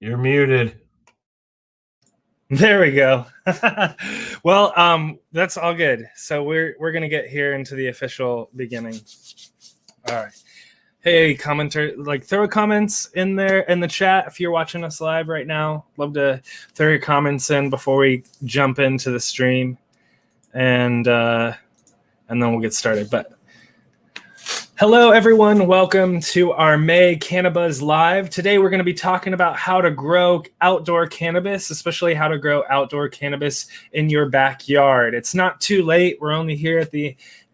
You're muted. There we go. Well, that's all good. So we're gonna get here into the official beginning. All right. Hey, commenter, throw comments in there in the chat if you're watching us live right now. Love to throw your comments in before we jump into the stream, and then we'll get started. But hello, everyone. Welcome to our May CannaBuzz Live. Today, we're going to be talking about how to grow outdoor cannabis, especially how to grow outdoor cannabis in your backyard. It's not too late. We're only here at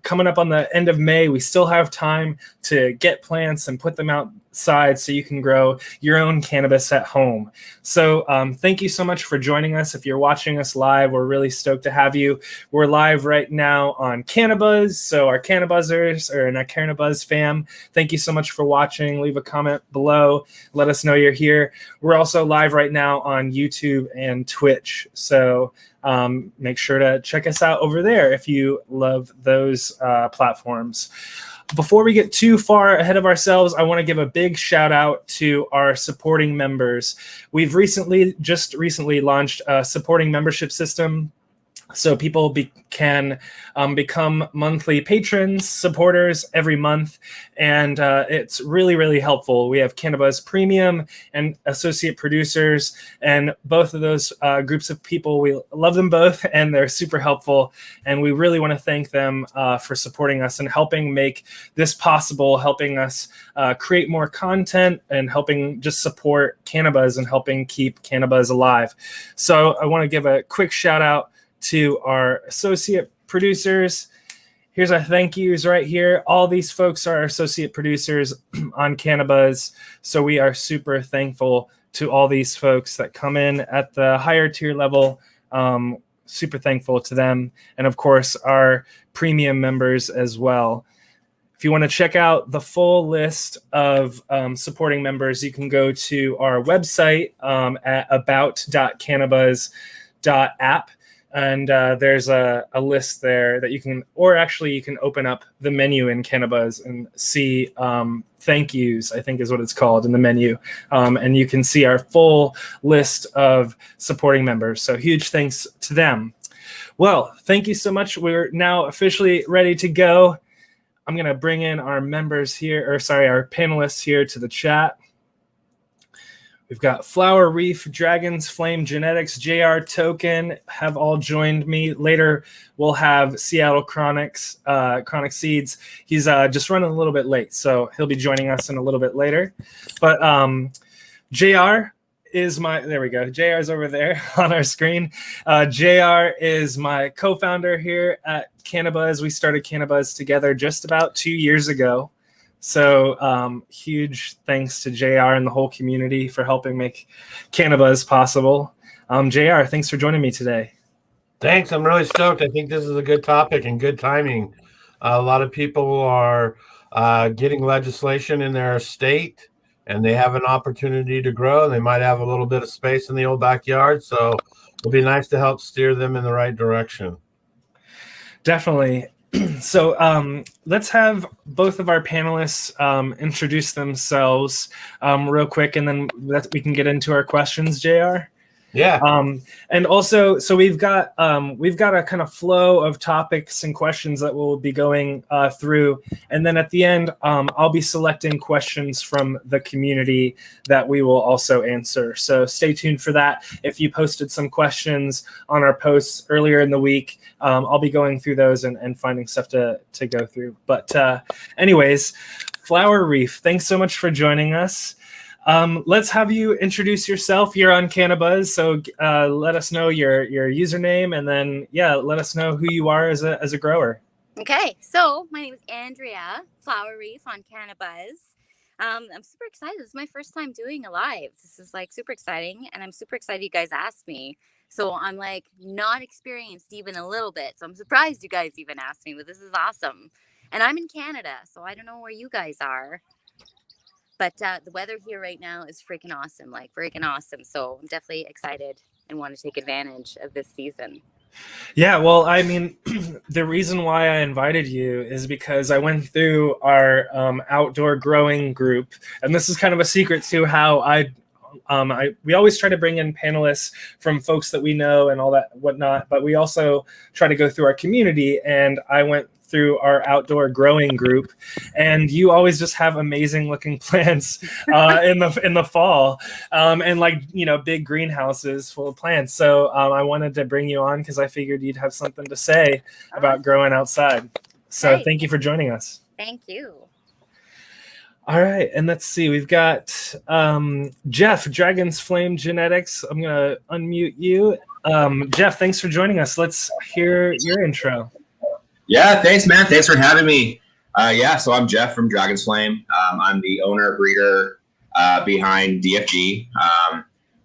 coming up on the end of May. We still have time to get plants and put them outside so you can grow your own cannabis at home. So thank you so much for joining us. If you're watching us live, we're really stoked to have you. We're live right now on CannaBuzz. So our CannaBuzzers or our CannaBuzz fam, thank you so much for watching. Leave a comment below. Let us know you're here. We're also live right now on YouTube and Twitch. So make sure to check us out over there if you love those platforms. Before we get too far ahead of ourselves, I want to give a big shout out to our supporting members. We've just recently launched a supporting membership system. So people can become monthly patrons, supporters every month, and it's really, really helpful. We have CannaBuzz Premium and Associate Producers, and both of those groups of people, we love them both, and they're super helpful, and we really want to thank them for supporting us and helping make this possible, helping us create more content, and helping just support CannaBuzz and helping keep CannaBuzz alive. So I want to give a quick shout out to our associate producers. Here's our thank yous right here. All these folks are associate producers on CannaBuzz. So we are super thankful to all these folks that come in at the higher tier level. Super thankful to them. And of course, our premium members as well. If you want to check out the full list of supporting members, you can go to our website at about.cannabuzz.app. And there's a list there that you can, or actually you can open up the menu in CannaBuzz and see thank yous, I think is what it's called in the menu. And you can see our full list of supporting members. So huge thanks to them. Well, thank you so much. We're now officially ready to go. I'm going to bring in our members here, our panelists here to the chat. We've got Flower Reef, Dragons, Flame Genetics, JR Token have all joined me. Later, we'll have Seattle Chronic Seeds. He's just running a little bit late, so he'll be joining us in a little bit later. But JR is there we go. JR is over there on our screen. JR is my co-founder here at CannaBuzz. We started CannaBuzz together just about 2 years ago. So huge thanks to JR and the whole community for helping make CannaBuzz possible. JR, thanks for joining me today. Thanks. I'm really stoked. I think this is a good topic and good timing. A lot of people are getting legislation in their state, and they have an opportunity to grow. They might have a little bit of space in the old backyard, so it'll be nice to help steer them in the right direction. Definitely. So let's have both of our panelists introduce themselves real quick, and then we can get into our questions, JR. Yeah. And also, so we've got a kind of flow of topics and questions that we'll be going through, and then at the end, I'll be selecting questions from the community that we will also answer. So stay tuned for that. If you posted some questions on our posts earlier in the week, I'll be going through those and finding stuff to go through. But anyways, Flower Reef, thanks so much for joining us. Let's have you introduce yourself. You're on CannaBuzz, so let us know your username, and then let us know who you are as a grower. Okay, so my name is Andrea, Flower Reef on CannaBuzz. I'm super excited. This is my first time doing a live. This is super exciting, and I'm super excited you guys asked me. So I'm not experienced even a little bit. So I'm surprised you guys even asked me, but this is awesome. And I'm in Canada, so I don't know where you guys are. But the weather here right now is freaking awesome, freaking awesome. So I'm definitely excited and want to take advantage of this season. Yeah, well, I mean, the reason why I invited you is because I went through our outdoor growing group, and this is kind of a secret to how I we always try to bring in panelists from folks that we know and all that whatnot, but we also try to go through our community. And I went through our outdoor growing group, and you always just have amazing looking plants in the fall, and like, you know, big greenhouses full of plants. So I wanted to bring you on because I figured you'd have something to say about growing outside. So thank you for joining us. Thank you. All right, and let's see. We've got Jeff, Dragon's Flame Genetics. I'm gonna unmute you. Jeff, thanks for joining us. Let's hear your intro. Yeah, thanks, man. Thanks for having me. So I'm Jeff from Dragon's Flame. I'm the owner, breeder behind DFG.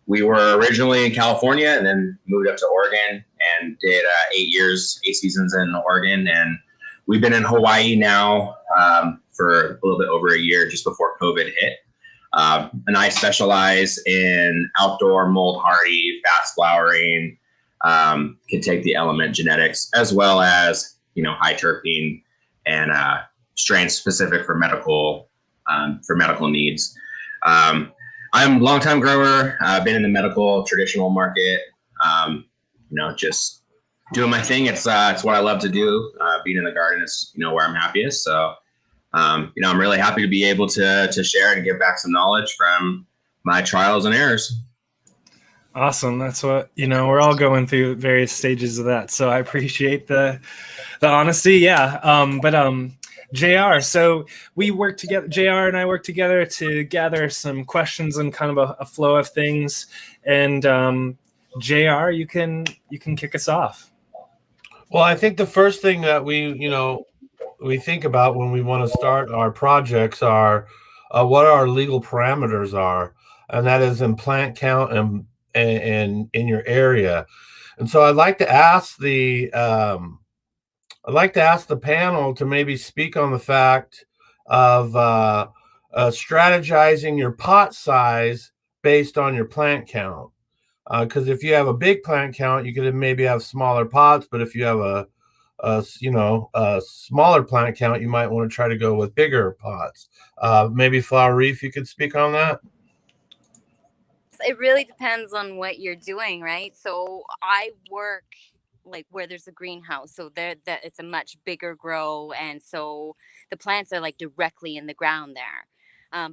We were originally in California and then moved up to Oregon and did 8 seasons in Oregon. And we've been in Hawaii now for a little bit over a year, just before COVID hit. And I specialize in outdoor mold hardy, fast flowering, can take the element genetics, as well as, you know, high terpene and strains specific for medical needs. I'm a longtime grower. I've been in the medical traditional market. You know, just doing my thing. It's what I love to do. Being in the garden is, you know, where I'm happiest. So, you know, I'm really happy to be able to share and give back some knowledge from my trials and errors. Awesome. That's what, you know, we're all going through various stages of that. So I appreciate the honesty. Yeah. JR, so we work together, JR and I work together to gather some questions and kind of a flow of things. And JR, you can kick us off. Well, I think the first thing that we think about when we want to start our projects are what our legal parameters are, and that is in plant count and in your area. And so I'd like to ask the panel to maybe speak on the fact of strategizing your pot size based on your plant count. Because if you have a big plant count, you could maybe have smaller pots, but if you have a smaller plant count, you might want to try to go with bigger pots. Maybe Flower Reef, you could speak on that. It really depends on what you're doing, right? So I work like where there's a greenhouse, so that it's a much bigger grow, and so the plants are like directly in the ground there.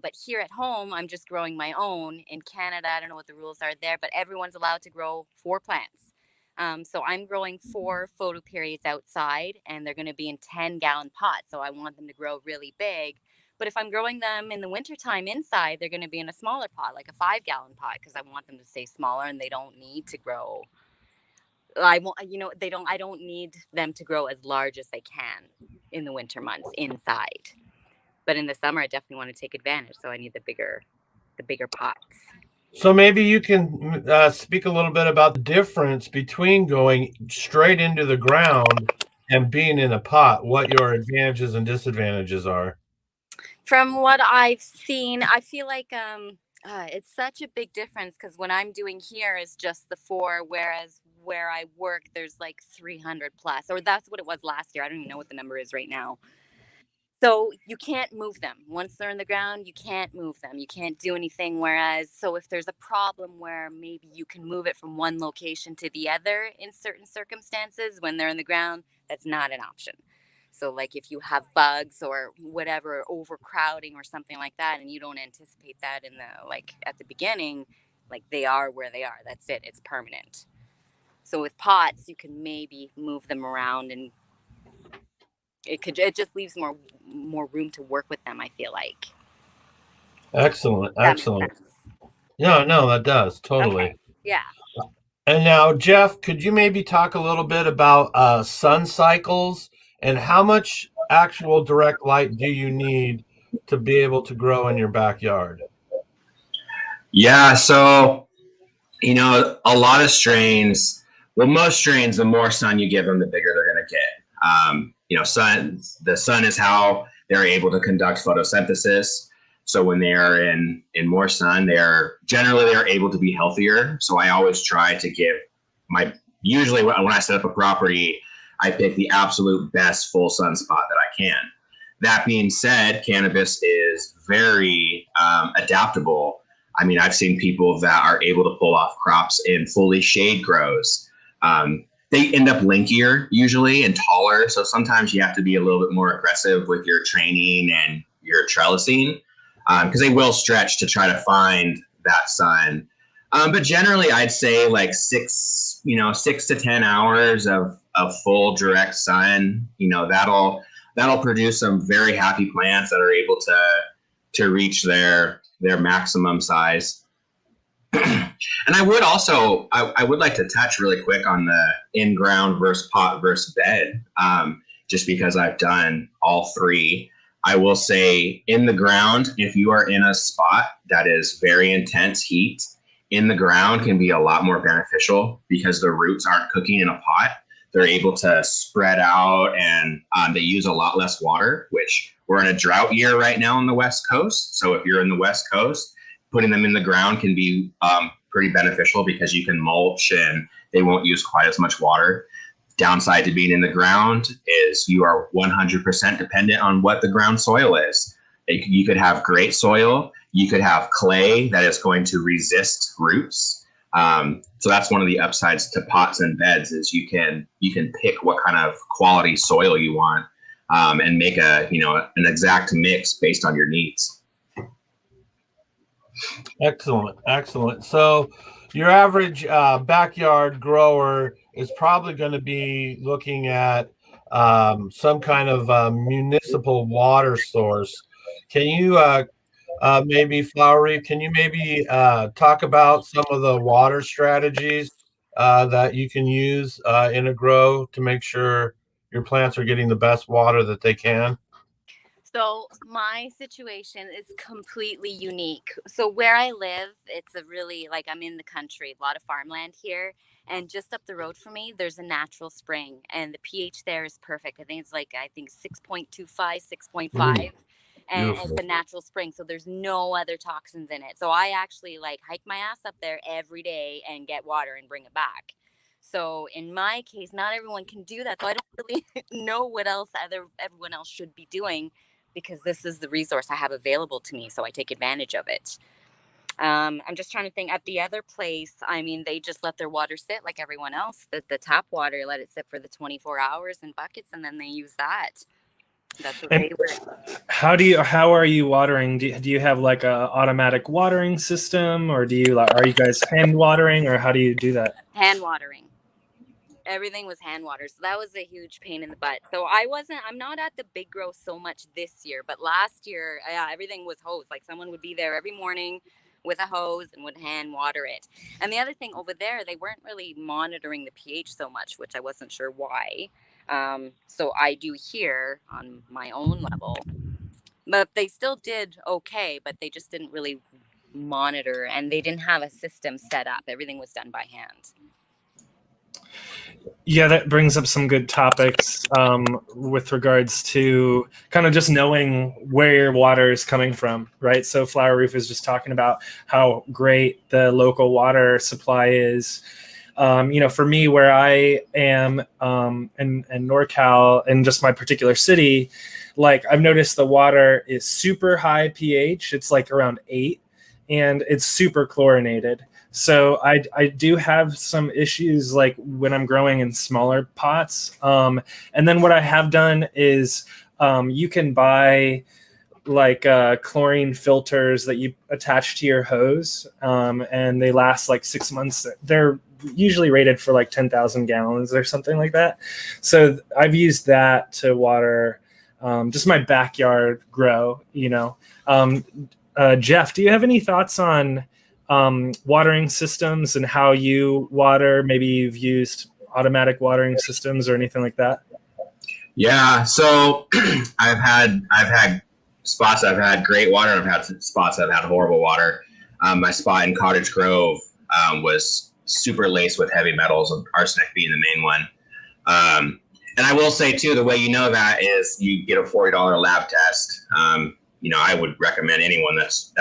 But here at home, I'm just growing my own. In Canada, I don't know what the rules are there, but everyone's allowed to grow 4 plants. So I'm growing 4 photo periods outside, and they're going to be in 10-gallon pots. So I want them to grow really big. But if I'm growing them in the wintertime inside, they're going to be in a smaller pot, like a 5-gallon pot, because I want them to stay smaller and they don't need to grow. I don't need them to grow as large as they can in the winter months inside. But in the summer, I definitely want to take advantage. So I need the bigger pots. So maybe you can speak a little bit about the difference between going straight into the ground and being in a pot, what your advantages and disadvantages are. From what I've seen, I feel like it's such a big difference, because what I'm doing here is just the 4, whereas where I work, there's like 300 plus, or that's what it was last year. I don't even know what the number is right now. So you can't move them. Once they're in the ground, you can't move them. You can't do anything. Whereas, so if there's a problem where maybe you can move it from one location to the other in certain circumstances, when they're in the ground, that's not an option. So like if you have bugs or whatever, overcrowding or something like that, and you don't anticipate that in the, like at the beginning, like they are where they are. That's it. It's permanent. So with pots, you can maybe move them around, and it just leaves more room to work with them, I feel like. Excellent. Yeah, no, that does totally. Okay. Yeah. And now, Jeff, could you maybe talk a little bit about sun cycles and how much actual direct light do you need to be able to grow in your backyard? Yeah, so, you know, a lot of strains, well, most strains, the more sun you give them, the bigger they're going to get. You know, the sun is how they're able to conduct photosynthesis. So when they are in more sun, they're able to be healthier. So I always try to give usually when I set up a property, I pick the absolute best full sun spot that I can. That being said, cannabis is very adaptable. I mean, I've seen people that are able to pull off crops in fully shade grows. They end up linkier usually and taller. So sometimes you have to be a little bit more aggressive with your training and your trellising, because they will stretch to try to find that sun. But generally, I'd say like 6 to 10 hours of full direct sun. That'll produce some very happy plants that are able to reach their maximum size. And I would also, I would like to touch really quick on the in-ground versus pot versus bed, just because I've done all three. I will say in the ground, if you are in a spot that is very intense heat, in the ground can be a lot more beneficial because the roots aren't cooking in a pot. They're able to spread out, and they use a lot less water, which we're in a drought year right now on the West Coast. So if you're in the West Coast, putting them in the ground can be pretty beneficial because you can mulch and they won't use quite as much water. Downside to being in the ground is you are 100% dependent on what the ground soil is. You could have great soil. You could have clay that is going to resist roots. So that's one of the upsides to pots and beds is you can pick what kind of quality soil you want, and make an exact mix based on your needs. Excellent. So your average backyard grower is probably going to be looking at some kind of municipal water source. Can you maybe, Flowery, can you maybe talk about some of the water strategies that you can use in a grow to make sure your plants are getting the best water that they can? So my situation is completely unique. So where I live, it's a really, like, I'm in the country, a lot of farmland here. And just up the road from me, there's a natural spring, and the pH there is perfect. I think it's 6.25, 6.5. And it's a natural spring, so there's no other toxins in it. So I actually hike my ass up there every day and get water and bring it back. So in my case, not everyone can do that. So I don't really know what else everyone else should be doing, because this is the resource I have available to me. So I take advantage of it. I'm just trying to think. At the other place, I mean, they just let their water sit like everyone else. The tap water, let it sit for the 24 hours in buckets, and then they use that. That's what they were. How are you watering? Do you have like a automatic watering system, or are you guys hand watering, or how do you do that? Hand watering. Everything was hand water. So that was a huge pain in the butt. So I'm not at the big grow so much this year, but last year, everything was hose. Like someone would be there every morning with a hose and would hand water it. And the other thing over there, they weren't really monitoring the pH so much, which I wasn't sure why. So I do here on my own level, but they still did okay, but they just didn't really monitor, and they didn't have a system set up. Everything was done by hand. Yeah, that brings up some good topics with regards to kind of just knowing where your water is coming from, right? So Flower Roof is just talking about how great the local water supply is. For me, where I am in NorCal, in just my particular city, I've noticed the water is super high pH. It's like around 8, and it's super chlorinated. So I do have some issues when I'm growing in smaller pots. And then what I have done is you can buy chlorine filters that you attach to your hose, and they last 6 months. They're usually rated for 10,000 gallons or something like that. So I've used that to water just my backyard grow. Jeff, do you have any thoughts on watering systems and how you water? Maybe you've used automatic watering systems or anything like that? Yeah, so I've had spots I've had great water, and I've had spots I've had horrible water. My spot in Cottage Grove was super laced with heavy metals, arsenic being the main one. And I will say too, the way you know that is you get a $40 lab test. I would recommend anyone that's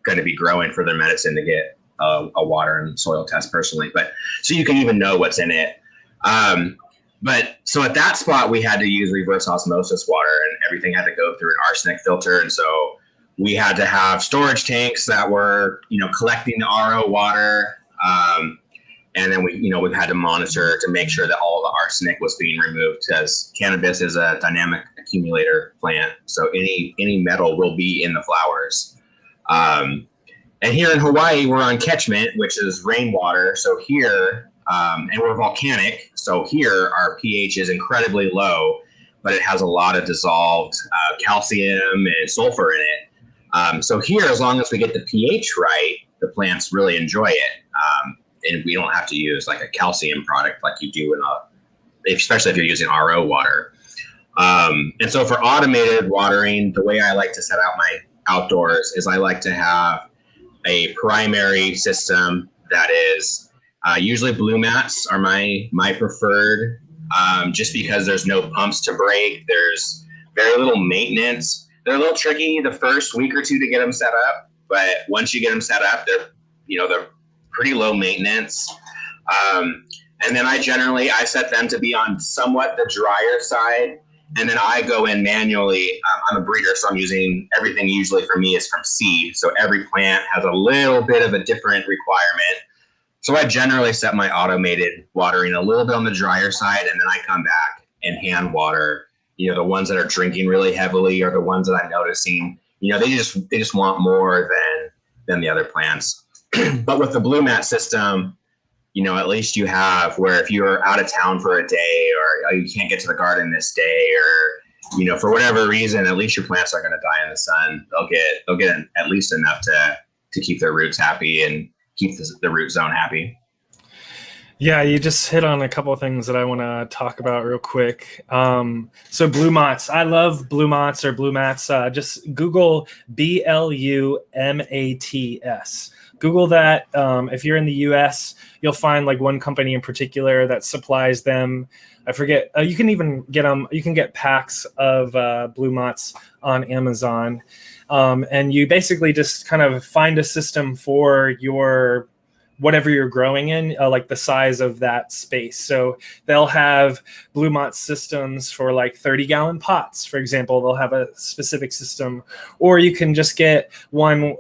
going to be growing for their medicine to get a water and soil test personally, but so you can even know what's in it. But so at that spot, we had to use reverse osmosis water, and everything had to go through an arsenic filter. And so We had to have storage tanks that were, collecting the RO water. And then we've had to monitor to make sure that all the arsenic was being removed, because cannabis is a dynamic accumulator plant. So any metal will be in the flowers. And here in Hawaii, we're on catchment, which is rainwater. So here, and we're volcanic. So here our pH is incredibly low, but it has a lot of dissolved calcium and sulfur in it. So here, as long as we get the pH right, the plants really enjoy it. And we don't have to use like a calcium product like you do especially if you're using RO water. And so for automated watering, the way I like to set out my outdoors is I like to have a primary system that is usually blue mats are my preferred, just because there's no pumps to break. There's very little maintenance. They're a little tricky the first week or two to get them set up, but once you get them set up, they're pretty low maintenance. And then I set them to be on somewhat the drier side. And then I go in manually. I'm a breeder, so I'm using everything usually for me is from seed. So every plant has a little bit of a different requirement. So I generally set my automated watering a little bit on the drier side, and then I come back and hand water. The ones that are drinking really heavily are the ones that I'm noticing. They just want more than the other plants. But with the blue mat system, at least you have where if you're out of town for a day, or you can't get to the garden this day, or for whatever reason, at least your plants aren't going to die in the sun. They'll get at least enough to keep their roots happy and keep the root zone happy. Yeah, you just hit on a couple of things that I want to talk about real quick. So blue mats. I love blue mats or blue mats. Just Google BLUMATS. Google that. If you're in the US, you'll find like one company in particular that supplies them. I forget. You can even get them. You can get packs of blue mats on Amazon. And you basically just kind of find a system for your whatever you're growing in, like the size of that space. So they'll have blue mat systems for like 30-gallon pots, for example. They'll have a specific system, or you can just get one.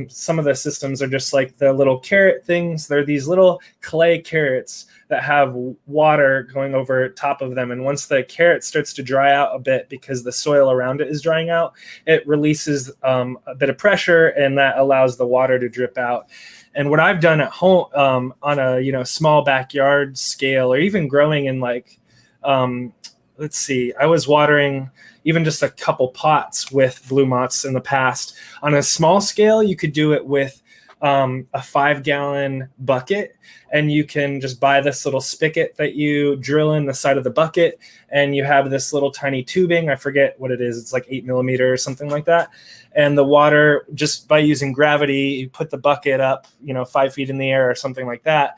Some of the systems are just like the little carrot things. They're these little clay carrots that have water going over top of them. And once the carrot starts to dry out a bit because the soil around it is drying out, it releases a bit of pressure, and that allows the water to drip out. And what I've done at home on a small backyard scale, or even growing in like, let's see, I was watering even just a couple pots with blue mats in the past. On a small scale, you could do it with a 5-gallon bucket, and you can just buy this little spigot that you drill in the side of the bucket, and you have this little tiny tubing. I forget what it is. It's like 8 millimeter or something like that. And the water, just by using gravity, you put the bucket up, 5 feet in the air or something like that.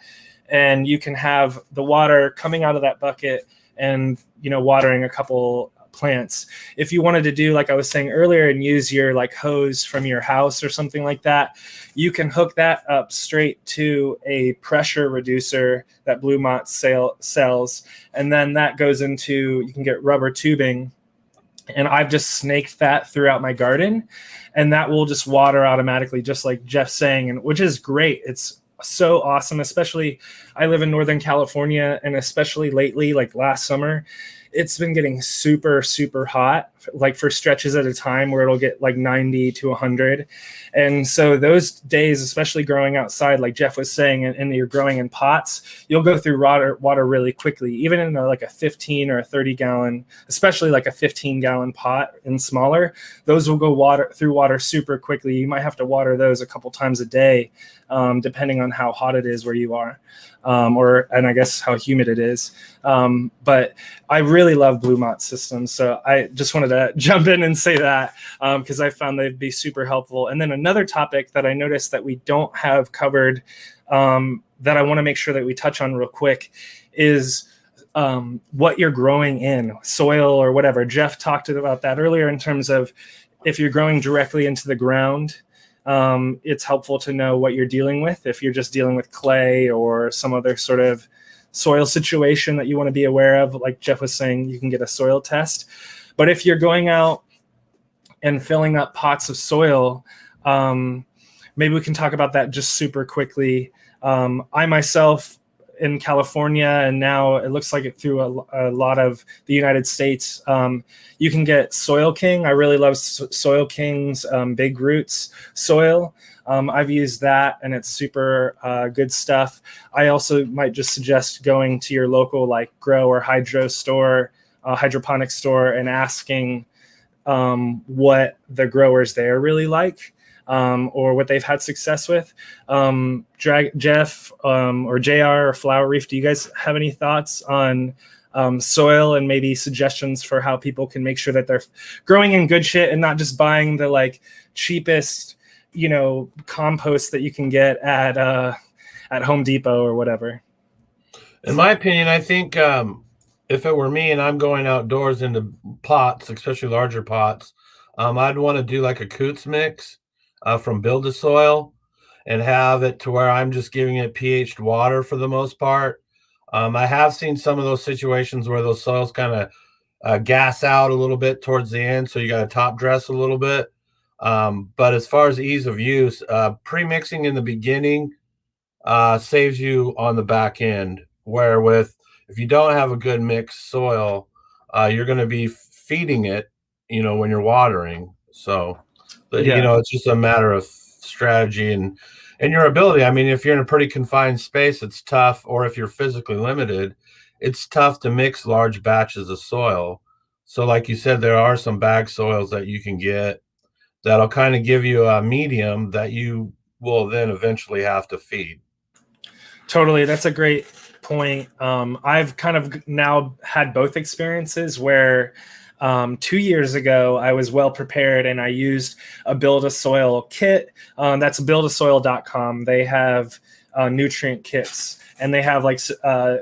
And you can have the water coming out of that bucket and, watering a couple plants. If you wanted to do, like I was saying earlier, and use your like hose from your house or something like that, you can hook that up straight to a pressure reducer that Blue Mott sells. And then that goes into, you can get rubber tubing. And I've just snaked that throughout my garden, and that will just water automatically, just like Jeff's saying, and which is great. It's so awesome. Especially, I live in Northern California, and especially lately, like last summer, it's been getting super, super hot, like for stretches at a time where it'll get like 90 to 100. And so those days, especially growing outside, like Jeff was saying, and you're growing in pots, you'll go through water really quickly, even in like a 15 or a 30 gallon, especially like a 15-gallon pot and smaller. Those will go through water super quickly. You might have to water those a couple times a day, depending on how hot it is where you are. And I guess how humid it is. But I really love Blue Mott systems. So I just wanted to jump in and say that because I found they'd be super helpful. And then another topic that I noticed that we don't have covered that I want to make sure that we touch on real quick is what you're growing in, soil or whatever. Jeff talked about that earlier in terms of if you're growing directly into the ground, it's helpful to know what you're dealing with. If you're just dealing with clay or some other sort of soil situation that you want to be aware of, like Jeff was saying, you can get a soil test. But if you're going out and filling up pots of soil. Maybe we can talk about that just super quickly. I myself in California, and now it looks like it through a lot of the United States, you can get Soil King. I really love Soil King's Big Roots soil. I've used that, and it's super good stuff. I also might just suggest going to your local like grow or hydroponic store and asking what the growers there really like, or what they've had success with. Jeff or JR or Flower Reef, do you guys have any thoughts on soil and maybe suggestions for how people can make sure that they're growing in good shit and not just buying the like cheapest, compost that you can get at Home Depot or whatever? In my opinion, I think if it were me and I'm going outdoors into pots, especially larger pots, I'd want to do like a Coots mix from Build a Soil and have it to where I'm just giving it pH'd water for the most part. I have seen some of those situations where those soils kind of gas out a little bit towards the end, so you got to top dress a little bit. But as far as ease of use, pre-mixing in the beginning saves you on the back end, where if you don't have a good mixed soil, you're going to be feeding it, when you're watering. So, it's just a matter of strategy and your ability. I mean, if you're in a pretty confined space, it's tough, or if you're physically limited, it's tough to mix large batches of soil. So like you said, there are some bag soils that you can get that'll kind of give you a medium that you will then eventually have to feed. Totally. That's a great point. I've kind of now had both experiences where 2 years ago I was well prepared and I used a Build a Soil kit. That's buildasoil.com. They have nutrient kits, and they have like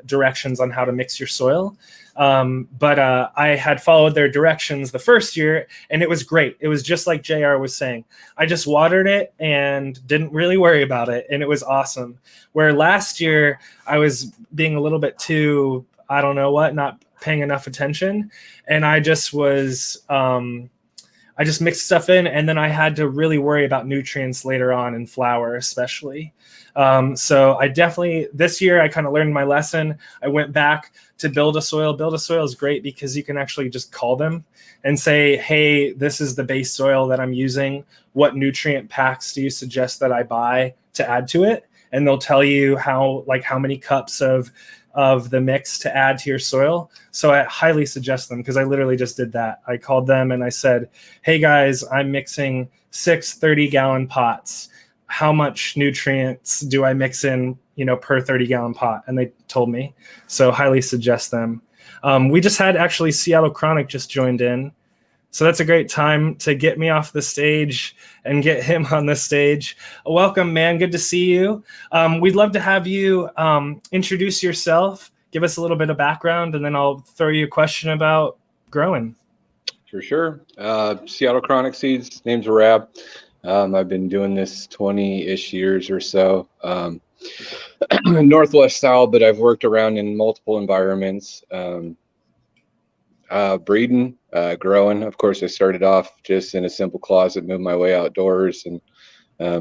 directions on how to mix your soil. But I had followed their directions the first year, and it was great. It was just like JR was saying. I just watered it and didn't really worry about it, and it was awesome. Where last year I was being a little bit too, I don't know what, not paying enough attention, and I just was I just mixed stuff in, and then I had to really worry about nutrients later on in flower especially. So I definitely, this year I kind of learned my lesson. I went back to Build a Soil. Build a Soil is great because you can actually just call them and say, hey, this is the base soil that I'm using. What nutrient packs do you suggest that I buy to add to it? And they'll tell you how many cups of the mix to add to your soil. So I highly suggest them, because I literally just did that. I called them and I said, hey guys, I'm mixing 6 30-gallon pots. How much nutrients do I mix in, per 30-gallon pot? And they told me. So highly suggest them. We just had actually Seattle Chronic just joined in. So that's a great time to get me off the stage and get him on the stage. Welcome, man. Good to see you. We'd love to have you introduce yourself, give us a little bit of background, and then I'll throw you a question about growing. For sure. Seattle Chronic Seeds, name's Rab. I've been doing this 20-ish years or so. Northwest style, but I've worked around in multiple environments. Breeding, growing. Of course, I started off just in a simple closet, moved my way outdoors and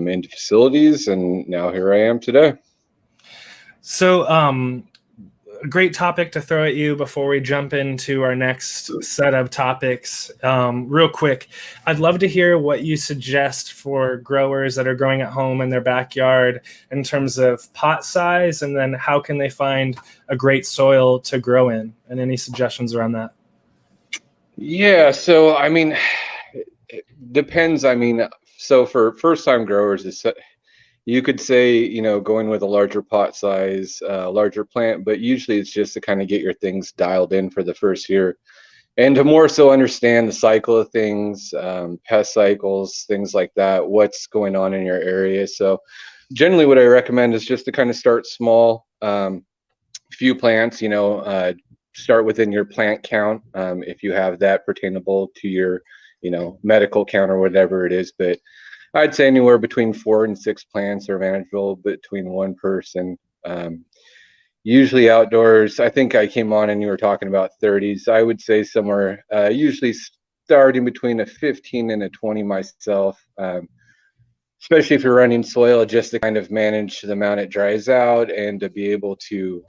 into facilities, and now here I am today. So a great topic to throw at you before we jump into our next set of topics. Real quick, I'd love to hear what you suggest for growers that are growing at home in their backyard in terms of pot size, and then how can they find a great soil to grow in, and any suggestions around that. Yeah, so I mean, it depends. I mean, so for first-time growers, you could say, going with a larger pot size, larger plant, but usually it's just to kind of get your things dialed in for the first year, and to more so understand the cycle of things, pest cycles, things like that, what's going on in your area. So generally what I recommend is just to kind of start small, few plants, start within your plant count, if you have that pertainable to your, medical count or whatever it is. But I'd say anywhere between 4 and 6 plants are manageable between one person. Usually outdoors, I think I came on and you were talking about 30s. I would say somewhere, usually starting between a 15 and a 20 myself, especially if you're running soil, just to kind of manage the amount it dries out and to be able to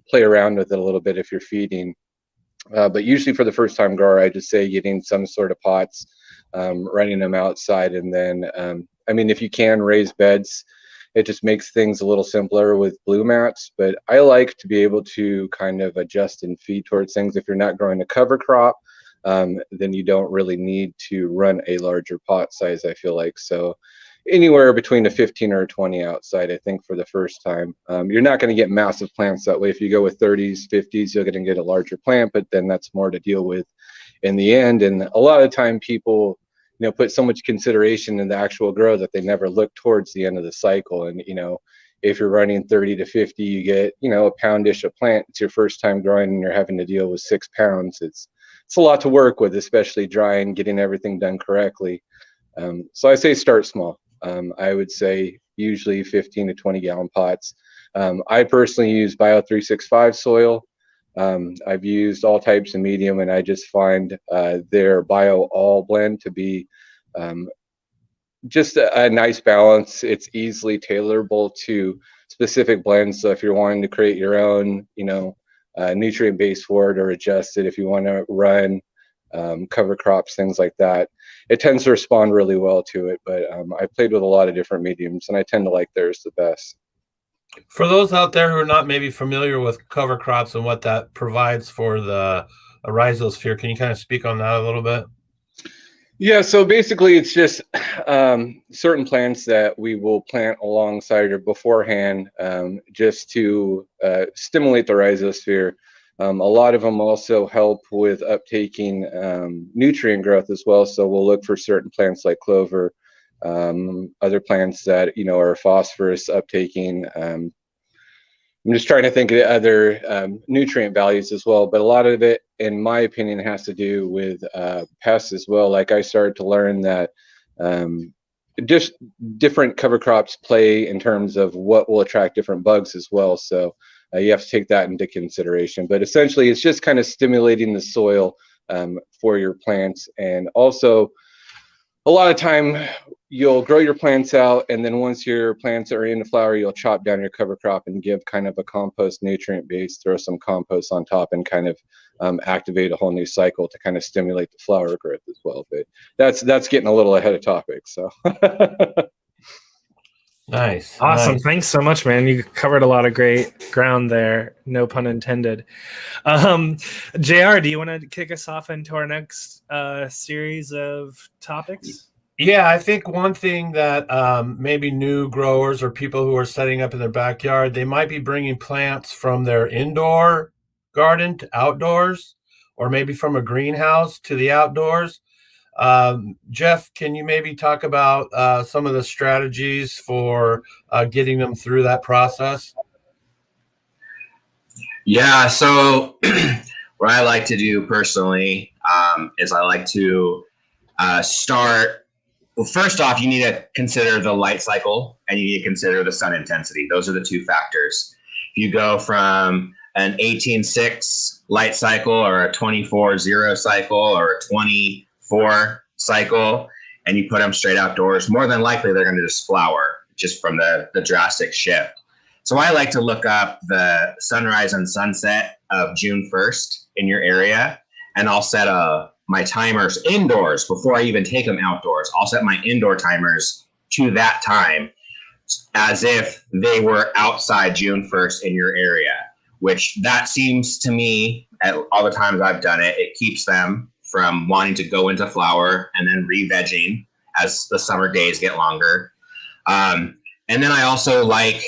play around with it a little bit if you're feeding. But usually for the first time grower, I just say getting some sort of pots, running them outside. And then, I mean, if you can raise beds, it just makes things a little simpler with blue mats. But I like to be able to kind of adjust and feed towards things. If you're not growing a cover crop, then you don't really need to run a larger pot size, I feel like. So anywhere between a 15 or a 20 outside, I think, for the first time. You're not going to get massive plants that way. If you go with 30s, 50s, you're going to get a larger plant, but then that's more to deal with in the end. And a lot of the time people, you know, put so much consideration in the actual grow that they never look towards the end of the cycle. And, you know, if you're running 30 to 50, you get, you know, a poundish a plant. It's your first time growing and you're having to deal with 6 pounds. It's a lot to work with, especially drying, getting everything done correctly. So I say start small. I would say usually 15 to 20 gallon pots. I personally use Bio 365 soil. I've used all types of medium, and I just find their Bio All blend to be just a nice balance. It's easily tailorable to specific blends. So if you're wanting to create your own, you know, nutrient base for it, or adjust it if you want to run cover crops, things like that, it tends to respond really well to it. But I played with a lot of different mediums, and I tend to like theirs the best. For those out there who are not maybe familiar with cover crops and what that provides for the rhizosphere, can you kind of speak on that a little bit? Yeah, so basically it's just certain plants that we will plant alongside or beforehand, just to stimulate the rhizosphere. A lot of them also help with uptaking nutrient growth as well. So we'll look for certain plants like clover, other plants that, you know, are phosphorus uptaking. I'm just trying to think of other nutrient values as well, but a lot of it, in my opinion, has to do with pests as well. Like, I started to learn that just different cover crops play in terms of what will attract different bugs as well. So you have to take that into consideration. But essentially, it's just kind of stimulating the soil for your plants. And also, a lot of time you'll grow your plants out, and then once your plants are in the flower, you'll chop down your cover crop and give kind of a compost nutrient base, throw some compost on top, and kind of activate a whole new cycle to kind of stimulate the flower growth as well. But that's getting a little ahead of topic. So Nice. Awesome. Nice. Thanks so much, man. You covered a lot of great ground there. No pun intended. JR, do you want to kick us off into our next series of topics? Yeah, I think one thing that maybe new growers or people who are setting up in their backyard, they might be bringing plants from their indoor garden to outdoors, or maybe from a greenhouse to the outdoors. Jeff, can you maybe talk about some of the strategies for getting them through that process? Yeah, so what I like to do personally is I like to start. Well, first off, you need to consider the light cycle, and you need to consider the sun intensity. Those are the two factors. If you go from an 18:6 light cycle, or a 24:0 cycle, or a 24 cycle, and you put them straight outdoors, more than likely they're going to just flower just from the drastic shift. So I like to look up the sunrise and sunset of June 1st in your area, and I'll set my timers indoors before I even take them outdoors. I'll set my indoor timers to that time as if they were outside June 1st in your area, which that seems to me, at all the times I've done it, it keeps them from wanting to go into flower and then re-vegging as the summer days get longer. And then I also like,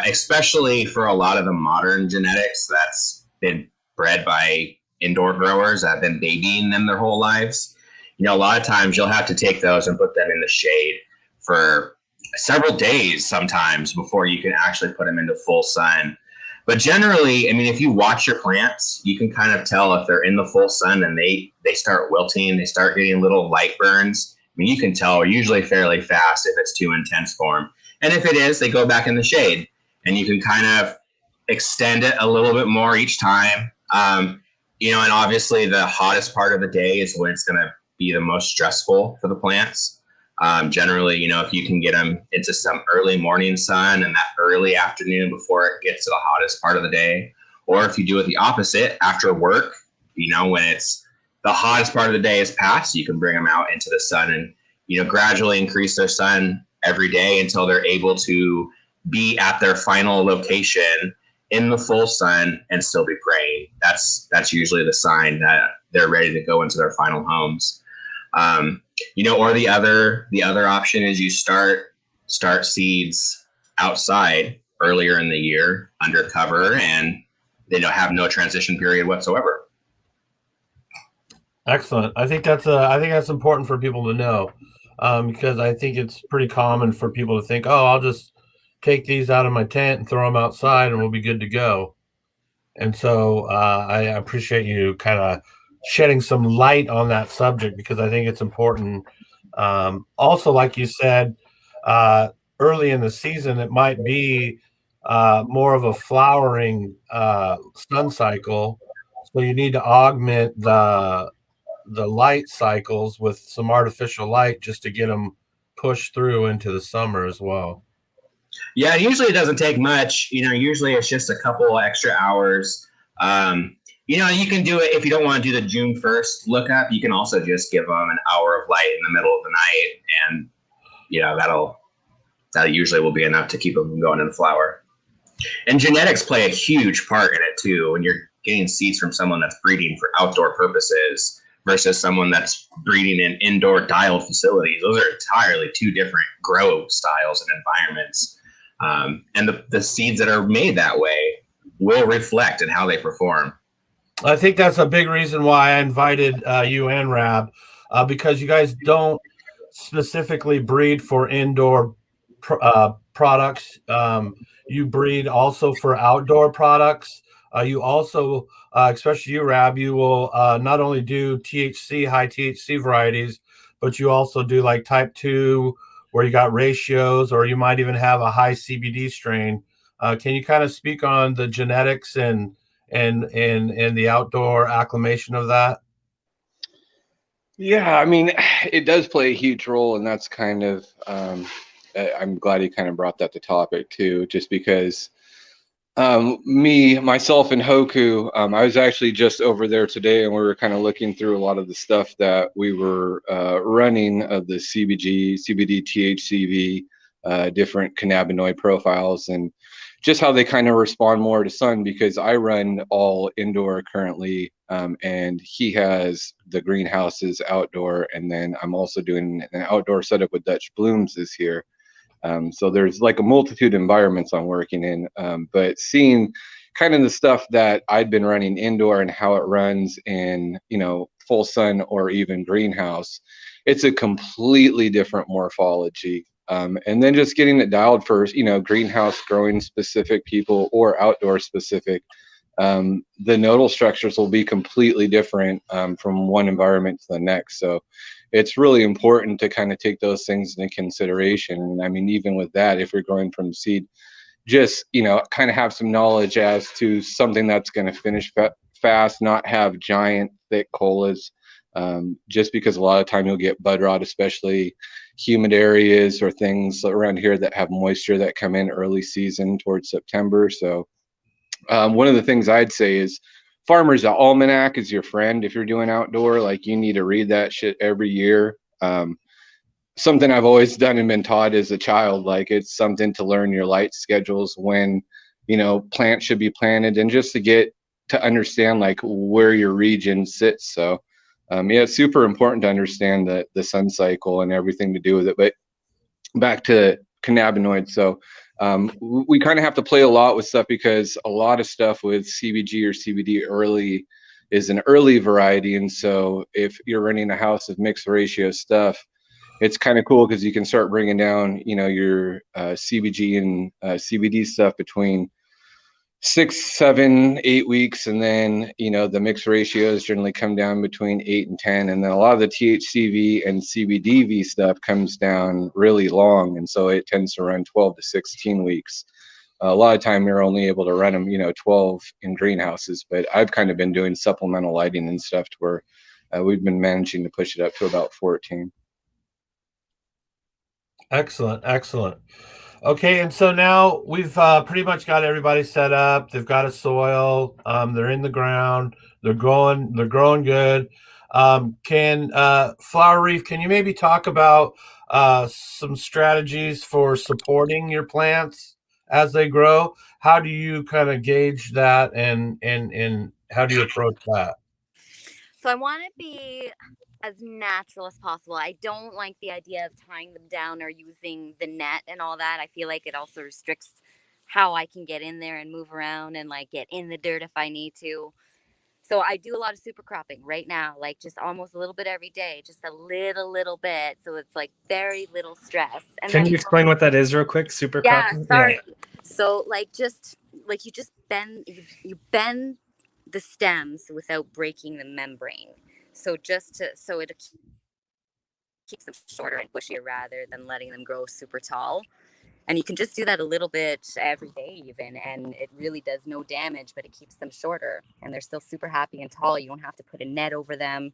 especially for a lot of the modern genetics that's been bred by indoor growers that have been babying them their whole lives, you know, a lot of times you'll have to take those and put them in the shade for several days sometimes before you can actually put them into full sun. But generally, I mean, if you watch your plants, you can kind of tell if they're in the full sun and they start wilting, they start getting little light burns. I mean, you can tell usually fairly fast if it's too intense for them. And if it is, they go back in the shade, and you can kind of extend it a little bit more each time. And obviously the hottest part of the day is when it's going to be the most stressful for the plants. Generally, if you can get them into some early morning sun and that early afternoon before it gets to the hottest part of the day, or if you do it the opposite after work, when it's the hottest part of the day is past, you can bring them out into the sun and, gradually increase their sun every day until they're able to be at their final location in the full sun and still be praying. That's usually the sign that they're ready to go into their final homes. Or the other option is you start seeds outside earlier in the year under cover, and they don't have no transition period whatsoever. Excellent. I think that's important for people to know, because I think it's pretty common for people to think, oh, I'll just take these out of my tent and throw them outside and we'll be good to go. And so I appreciate you kind of shedding some light on that subject, because I think it's important. Also, like you said, early in the season, it might be more of a flowering sun cycle. So you need to augment the light cycles with some artificial light just to get them pushed through into the summer as well. Yeah, usually it doesn't take much. Usually it's just a couple extra hours. You can do it if you don't want to do the June 1st lookup. You can also just give them an hour of light in the middle of the night, and that usually will be enough to keep them going in the flower. And genetics play a huge part in it too. When you're getting seeds from someone that's breeding for outdoor purposes versus someone that's breeding in indoor dialed facilities, those are entirely two different grow styles and environments. And the seeds that are made that way will reflect in how they perform. I think that's a big reason why I invited you and Rab, because you guys don't specifically breed for indoor products. You breed also for outdoor products. You also, especially you, Rab, you will not only do high THC varieties, but you also do like type 2, where you got ratios, or you might even have a high CBD strain. Can you kind of speak on the genetics and the outdoor acclimation of that? Yeah, I mean, it does play a huge role, and that's kind of I'm glad you kind of brought that to topic too, just because myself and Hoku, I was actually just over there today, and we were kind of looking through a lot of the stuff that we were running of the CBD, THCV, different cannabinoid profiles, and just how they kind of respond more to sun, because I run all indoor currently, and he has the greenhouses outdoor, and then I'm also doing an outdoor setup with Dutch Blooms this year. So there's like a multitude of environments I'm working in, but seeing kind of the stuff that I'd been running indoor and how it runs in, full sun or even greenhouse, it's a completely different morphology. And then just getting it dialed for, greenhouse growing specific people or outdoor specific, the nodal structures will be completely different from one environment to the next. So it's really important to kind of take those things into consideration. And I mean, even with that, if you're growing from seed, just, kind of have some knowledge as to something that's going to finish fast, not have giant thick colas, just because a lot of time you'll get bud rot, especially humid areas or things around here that have moisture that come in early season towards September. So one of the things I'd say is Farmer's Almanac is your friend if you're doing outdoor. Like, you need to read that shit every year. Something I've always done and been taught as a child, like it's something to learn your light schedules, when, plants should be planted, and just to get to understand like where your region sits. So yeah, it's super important to understand the sun cycle and everything to do with it. But back to cannabinoids. So we kind of have to play a lot with stuff, because a lot of stuff with CBG or CBD early is an early variety. And so if you're running a house of mixed ratio stuff, it's kind of cool because you can start bringing down, your CBG and CBD stuff between 6, 7, 8 weeks, and then the mixed ratios generally come down between 8 and 10, and then a lot of the THCV and CBDV stuff comes down really long, and so it tends to run 12 to 16 weeks. a lot of time you're only able to run them, 12 in greenhouses, but I've kind of been doing supplemental lighting and stuff to where we've been managing to push it up to about 14. Excellent, excellent. Okay, and so now we've pretty much got everybody set up. They've got a soil. They're in the ground. They're growing good. Can Flower Reef? Can you maybe talk about some strategies for supporting your plants as they grow? How do you kind of gauge that, and how do you approach that? So I want to be as natural as possible. I don't like the idea of tying them down or using the net and all that. I feel like it also restricts how I can get in there and move around and like get in the dirt if I need to. So I do a lot of super cropping right now, like just almost a little bit every day, just a little bit. So it's like very little stress. And Can then you explain what that is real quick? Super yeah, cropping? sorry. So like just like you just you bend the stems without breaking the membrane. So just to so it keeps them shorter and bushier rather than letting them grow super tall. And you can just do that a little bit every day even, and it really does no damage, but it keeps them shorter and they're still super happy and tall. You don't have to put a net over them.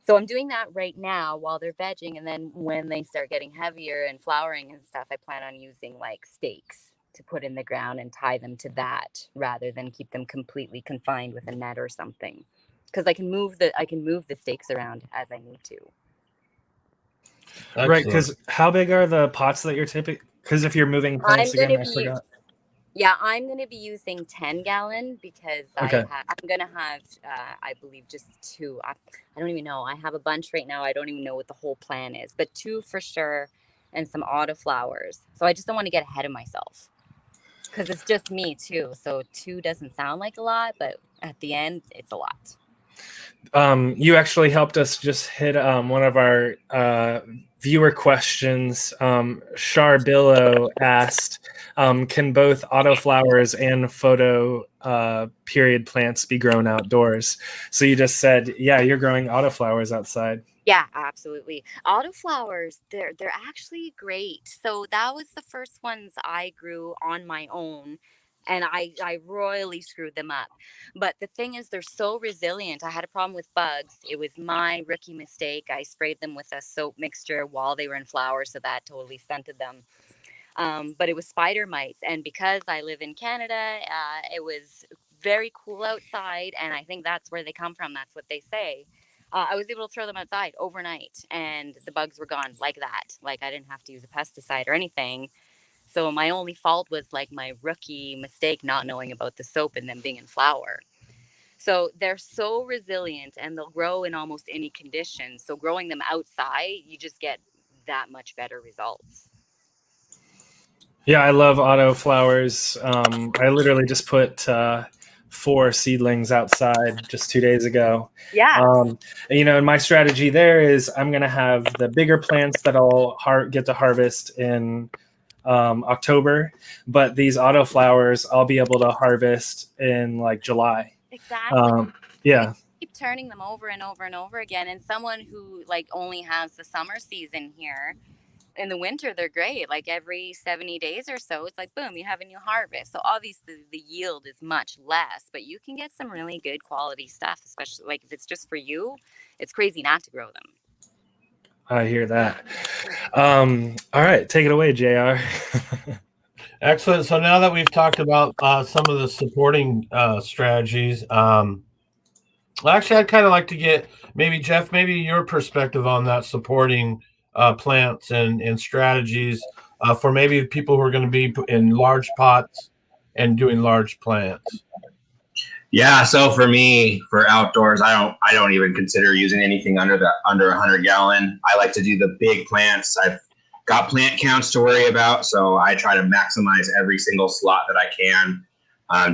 So I'm doing that right now while they're vegging, and then when they start getting heavier and flowering and stuff, I plan on using like stakes to put in the ground and tie them to that rather than keep them completely confined with a net or something. Because I can move the stakes around as I need to. Right, Excellent. because how big are the pots that you're typically? Because if you're moving plants again, I forgot. Yeah, I'm going to be using 10-gallon because Okay. I'm going to have, I believe, just two. I don't even know. I have a bunch right now. I don't even know what the whole plan is, but two for sure and some autoflowers. So I just don't want to get ahead of myself because it's just me too. So two doesn't sound like a lot, but at the end, it's a lot. You actually helped us just hit one of our viewer questions. Sharbillo asked, can both autoflowers and photo period plants be grown outdoors? So you just said, yeah, you're growing autoflowers outside. Yeah, absolutely. Autoflowers, they're actually great. So that was the first ones I grew on my own, and I royally screwed them up. But the thing is, they're so resilient. I had a problem with bugs. It was my rookie mistake. I sprayed them with a soap mixture while they were in flower, so that totally scented them. But it was spider mites, and because I live in Canada, it was very cool outside, and I think that's where they come from. That's what they say. I was able to throw them outside overnight, and the bugs were gone like that. Like I didn't have to use a pesticide or anything. So my only fault was like my rookie mistake, not knowing about the soap and them being in flower. So they're so resilient, and they'll grow in almost any condition. So growing them outside, you just get that much better results. Yeah, I love autoflowers. I literally just put 4 seedlings outside just 2 days ago. Yeah. And my strategy there is I'm going to have the bigger plants that I'll get to harvest in October, but these autoflowers I'll be able to harvest in like July. Exactly. Yeah. Keep turning them over and over and over again. And someone who like only has the summer season here, in the winter they're great. Like every 70 days or so, it's like boom, you have a new harvest. So obviously the yield is much less, but you can get some really good quality stuff, especially like if it's just for you. It's crazy not to grow them. I hear that. All right, take it away, JR. Excellent. So now that we've talked about some of the supporting strategies, actually, I'd kind of like to get maybe Jeff, maybe your perspective on that supporting plants and strategies for maybe people who are going to be in large pots and doing large plants. Yeah, so for me, for outdoors, I don't even consider using anything under 100-gallon. I like to do the big plants. I've got plant counts to worry about, so I try to maximize every single slot that I can.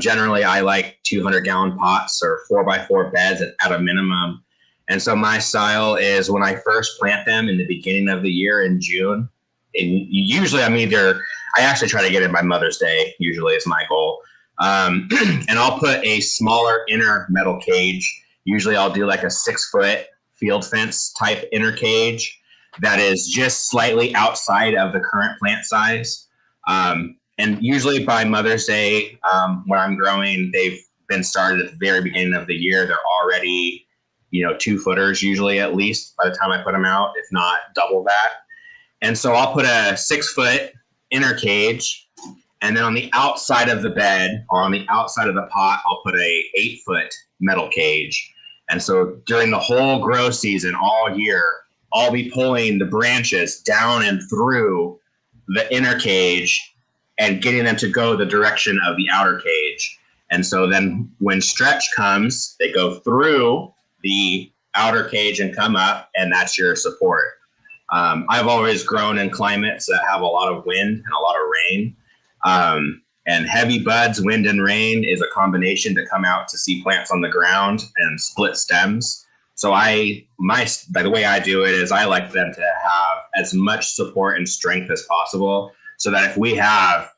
Generally, I like 200-gallon pots or 4x4 beds at a minimum. And so my style is when I first plant them in the beginning of the year in June, and usually I actually try to get in by Mother's Day, usually is my goal. And I'll put a smaller inner metal cage. Usually I'll do like a 6-foot field fence type inner cage that is just slightly outside of the current plant size. And usually by Mother's Day, when I'm growing, they've been started at the very beginning of the year. They're already, 2-footers usually, at least by the time I put them out, if not double that. And so I'll put a 6-foot inner cage, and then on the outside of the bed or on the outside of the pot, I'll put a 8-foot metal cage. And so during the whole grow season, all year, I'll be pulling the branches down and through the inner cage and getting them to go the direction of the outer cage. And so then when stretch comes, they go through the outer cage and come up, and that's your support. I've always grown in climates that have a lot of wind and a lot of rain. And heavy buds, wind and rain is a combination to come out to see plants on the ground and split stems. So by the way I do it is I like them to have as much support and strength as possible, so that if we have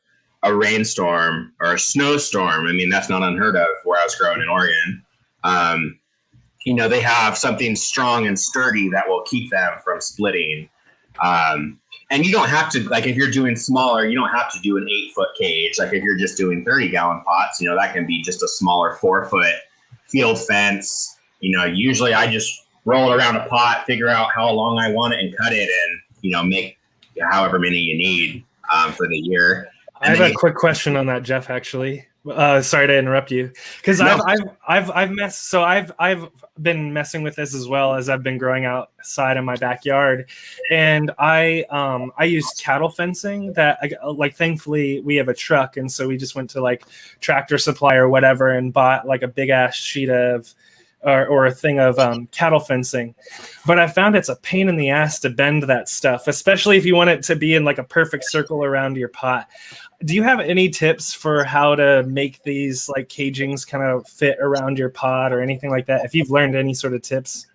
a rainstorm or a snowstorm, I mean, that's not unheard of where I was growing in Oregon. They have something strong and sturdy that will keep them from splitting. And you don't have to, like, if you're doing smaller, you don't have to do an 8-foot cage. Like if you're just doing 30-gallon pots, that can be just a smaller 4-foot field fence. Usually I just roll it around a pot, figure out how long I want it and cut it, and, make however many you need for the year. And I have a quick question on that, Jeff, actually. Sorry to interrupt you, because I've been messing with this as well as I've been growing outside in my backyard, and I use cattle fencing. That thankfully we have a truck, and so we just went to like Tractor Supply or whatever and bought like a big ass sheet of or a thing of cattle fencing. But I found it's a pain in the ass to bend that stuff, especially if you want it to be in like a perfect circle around your pot. Do you have any tips for how to make these like cagings kind of fit around your pot or anything like that? If you've learned any sort of tips?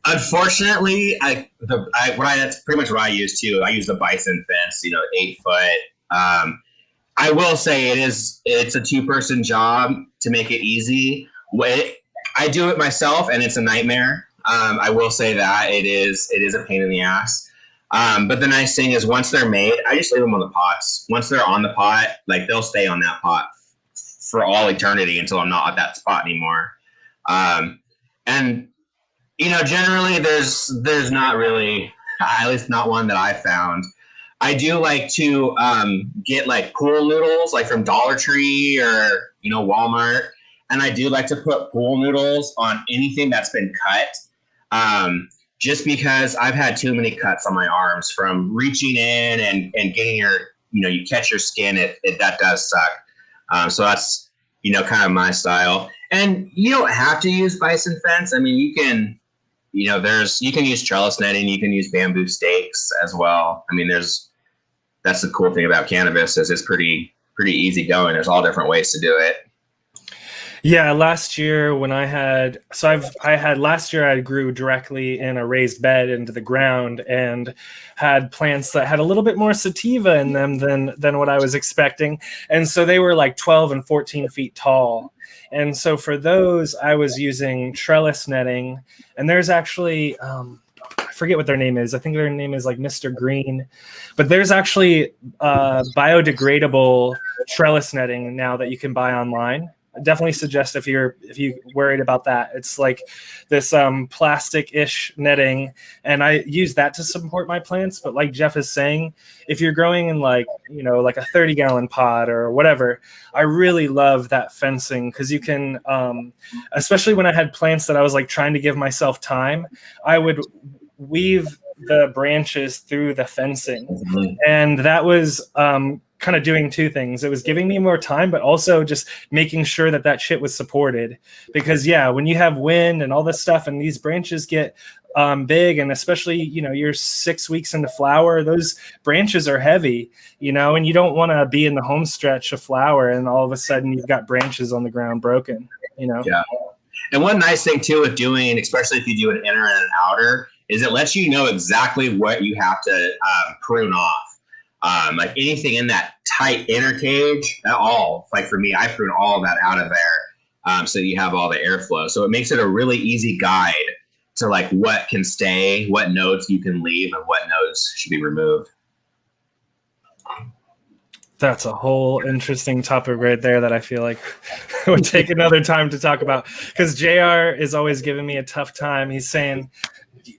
Unfortunately, that's pretty much what I use too. I use the bison fence, 8 foot. I will say it's a 2-person job to make it easy. I do it myself, and it's a nightmare. I will say that it is a pain in the ass. But the nice thing is once they're made, I just leave them on the pots. Once they're on the pot, like they'll stay on that pot for all eternity until I'm not at that spot anymore. And generally there's not really, at least not one that I found. I do like to get like pool noodles, like from Dollar Tree or Walmart, and I do like to put pool noodles on anything that's been cut. Just because I've had too many cuts on my arms from reaching in and getting you catch your skin. That does suck. So that's, kind of my style. And you don't have to use bison fence. I mean, you can, you can use trellis netting. You can use bamboo stakes as well. I mean, that's the cool thing about cannabis is it's pretty easy going. There's all different ways to do it. Yeah, last year when last year I grew directly in a raised bed into the ground and had plants that had a little bit more sativa in them than what I was expecting. And so they were like 12 and 14 feet tall. And so for those, I was using trellis netting. And there's actually, I forget what their name is. I think their name is like Mr. Green. But there's actually biodegradable trellis netting now that you can buy online. I definitely suggest if you're worried about that. It's like this plastic-ish netting, and I use that to support my plants. But like Jeff is saying, if you're growing in like a 30-gallon pot or whatever, I really love that fencing because you can, especially when I had plants that I was like trying to give myself time, I would weave the branches through the fencing, and that was kind of doing two things. It was giving me more time, but also just making sure that shit was supported. Because when you have wind and all this stuff and these branches get big, and especially, you're 6 weeks into flower, those branches are heavy, and you don't want to be in the home stretch of flower and all of a sudden you've got branches on the ground broken, Yeah. And one nice thing too with doing, especially if you do an inner and an outer, is it lets you know exactly what you have to prune off. Like anything in that tight inner cage at all. Like for me, I prune all of that out of there. So you have all the airflow. So it makes it a really easy guide to like what can stay, what nodes you can leave, and what nodes should be removed. That's a whole interesting topic right there that I feel like would take another time to talk about, because JR is always giving me a tough time. He's saying,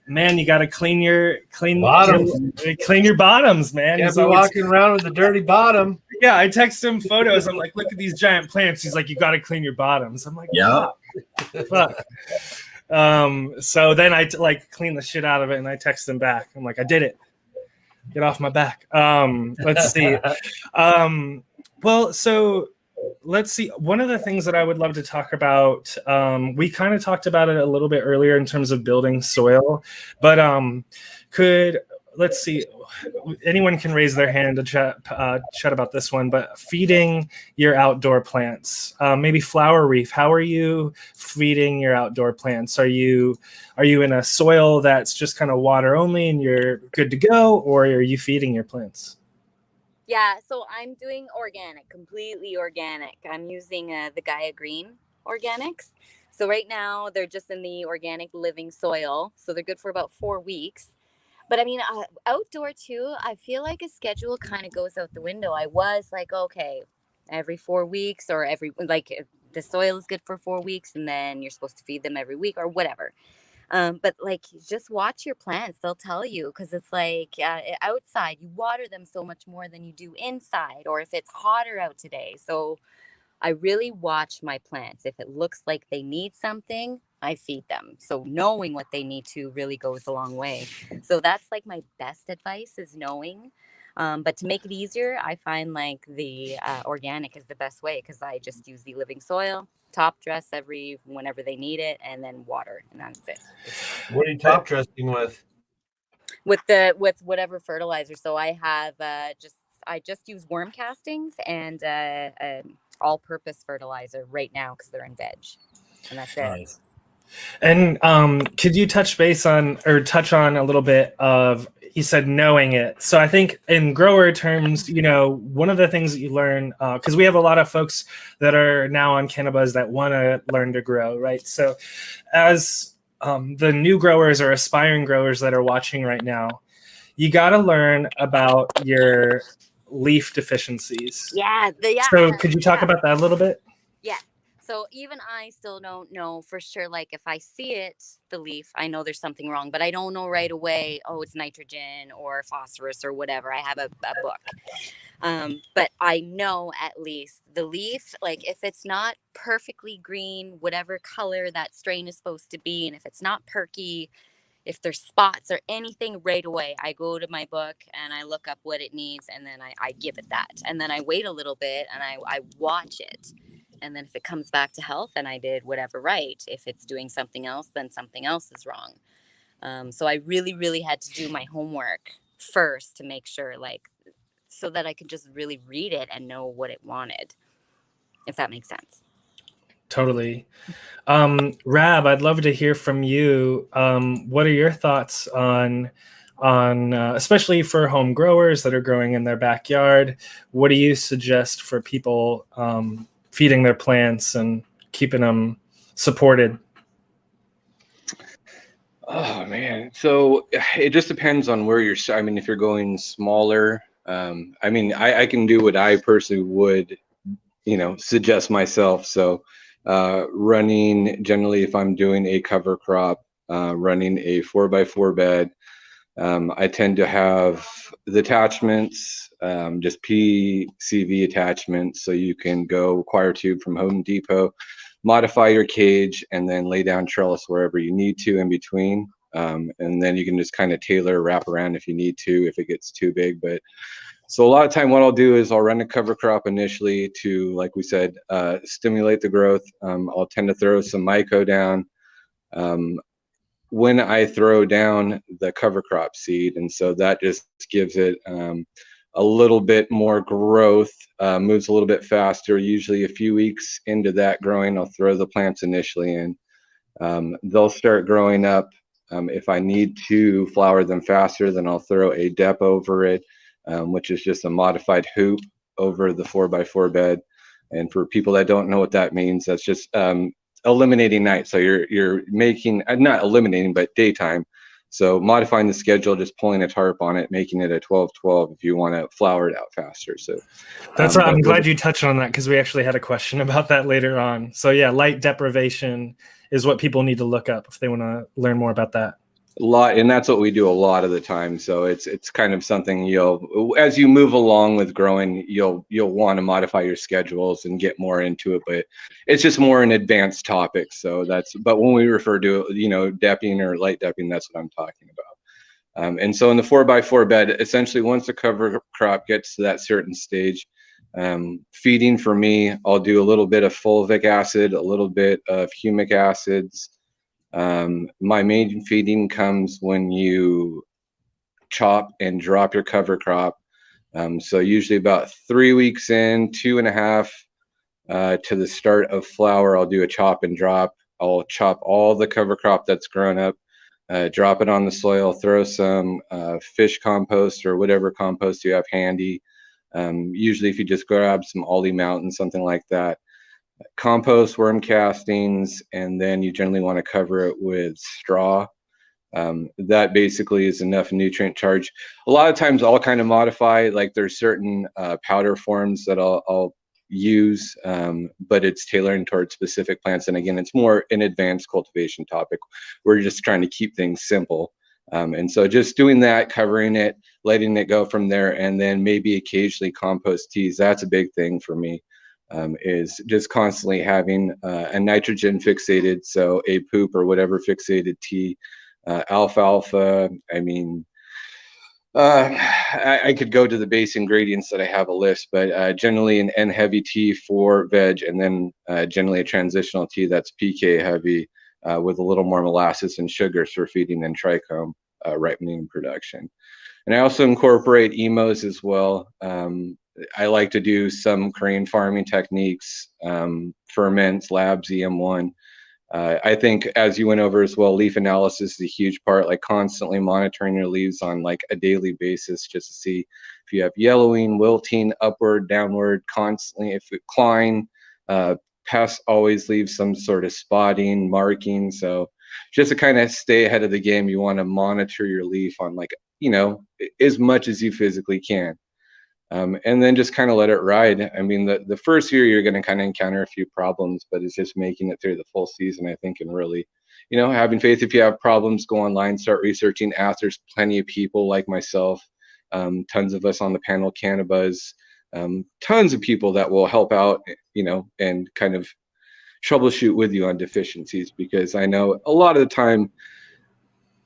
man, you got to clean your Bottoms. bottoms, man. Can't He's be always, walking around with a dirty bottom. yeah, I text him photos. I'm like, look at these giant plants. He's like, you got to clean your bottoms. I'm like, Yeah. fuck. So then I like clean the shit out of it and I text him back. I'm like, I did it. Get off my back. Let's see. Well, so let's see. One of the things that I would love to talk about, we kind of talked about it a little bit earlier in terms of building soil, but let's see, anyone can raise their hand to chat about this one, but feeding your outdoor plants, maybe Flower Reef, how are you feeding your outdoor plants? Are you in a soil that's just kind of water only and you're good to go, or are you feeding your plants? Yeah, so I'm doing organic, completely organic. I'm using the Gaia Green organics. So right now they're just in the organic living soil. So they're good for about 4 weeks. But I mean, outdoor too, I feel like a schedule kind of goes out the window. I was like, okay, every 4 weeks or the soil is good for 4 weeks and then you're supposed to feed them every week or whatever. But like, just watch your plants. They'll tell you, because it's like outside, you water them so much more than you do inside, or if it's hotter out today. So I really watch my plants. If it looks like they need something, I feed them. So knowing what they need to really goes a long way. So that's like my best advice, is knowing. But to make it easier, I find like the organic is the best way, because I just use the living soil, top dress whenever they need it, and then water, and that's it. What are you top dressing with? With whatever fertilizer. So I have I just use worm castings and all-purpose fertilizer right now because they're in veg, and that's it. Nice. And could you touch on a little bit of, you said knowing it. So I think in grower terms, one of the things that you learn, because we have a lot of folks that are now on CannaBuzz that want to learn to grow, right? So as the new growers or aspiring growers that are watching right now, you got to learn about your leaf deficiencies. Yeah. So could you talk about that a little bit? Yes. So even I still don't know for sure. Like if I see it, the leaf, I know there's something wrong, but I don't know right away, oh, it's nitrogen or phosphorus or whatever. I have a book. But I know at least the leaf, like if it's not perfectly green, whatever color that strain is supposed to be, and if it's not perky, if there's spots or anything, right away, I go to my book and I look up what it needs, and then I give it that. And then I wait a little bit and I watch it. And then if it comes back to health, then I did whatever right. If it's doing something else, then something else is wrong. So I really, really had to do my homework first to make sure, so that I could just really read it and know what it wanted, if that makes sense. Totally. Rab, I'd love to hear from you. What are your thoughts on especially for home growers that are growing in their backyard? What do you suggest for people feeding their plants and keeping them supported? Oh man, so it just depends on where you're. I mean, if you're going smaller, I can do what I personally would, suggest myself. So running, generally, if I'm doing a cover crop, running a 4x4 bed, I tend to have the attachments, just PCV attachments, so you can go wire tube from Home Depot, modify your cage, and then lay down trellis wherever you need to in between. And then you can just kind of tailor, wrap around if you need to, if it gets too big. But so a lot of time what I'll do is I'll run a cover crop initially to, like we said, stimulate the growth. I'll tend to throw some myco down when I throw down the cover crop seed. And so that just gives it a little bit more growth, moves a little bit faster. Usually a few weeks into that growing, I'll throw the plants initially in. They'll start growing up. If I need to flower them faster, then I'll throw a dep over it, which is just a modified hoop over the 4x4 bed. And for people that don't know what that means, that's just eliminating night. So you're making, not eliminating, but daytime. So modifying the schedule, just pulling a tarp on it, making it a 12-12 if you want to flower it out faster. So that's I'm glad you touched on that, because we actually had a question about that later on. So yeah, light deprivation is what people need to look up if they want to learn more about that. A lot, and that's what we do a lot of the time. So it's kind of something as you move along with growing, you'll want to modify your schedules and get more into it, but it's just more an advanced topic. So but when we refer to, depping or light depping, that's what I'm talking about. And so in the 4x4 bed, essentially once the cover crop gets to that certain stage, feeding for me, I'll do a little bit of fulvic acid, a little bit of humic acids. My main feeding comes when you chop and drop your cover crop. So usually about 3 weeks in, 2.5 to the start of flower, I'll do a chop and drop. I'll chop all the cover crop that's grown up, drop it on the soil, throw some fish compost or whatever compost you have handy. Usually if you just grab some Ollie Mountain, something like that. Compost, worm castings, and then you generally want to cover it with straw. That basically is enough nutrient charge. A lot of times I'll kind of modify, like there's certain powder forms that I'll use, but it's tailoring towards specific plants. And again, it's more an advanced cultivation topic. We're just trying to keep things simple. And so just doing that, covering it, letting it go from there, and then maybe occasionally compost teas. That's a big thing for me. Is just constantly having a nitrogen fixated, so a poop or whatever fixated tea, alfalfa. I mean, I could go to the base ingredients that I have a list, but generally an N heavy tea for veg, and then generally a transitional tea that's PK heavy with a little more molasses and sugars for feeding and trichome ripening production. And I also incorporate emos as well. I like to do some crane farming techniques, ferments, labs, EM1. I think as you went over as well, leaf analysis is a huge part, like constantly monitoring your leaves on like a daily basis, just to see if you have yellowing, wilting, upward, downward, constantly, if it decline, pests always leave some sort of spotting, marking. So just to kind of stay ahead of the game, you want to monitor your leaf on like, as much as you physically can. And then just kind of let it ride. I mean, the first year you're going to kind of encounter a few problems, but it's just making it through the full season, I think, and really, having faith. If you have problems, go online, start researching. Ask. There's plenty of people like myself, tons of us on the panel, CannaBuzz, tons of people that will help out, and kind of troubleshoot with you on deficiencies, because I know a lot of the time,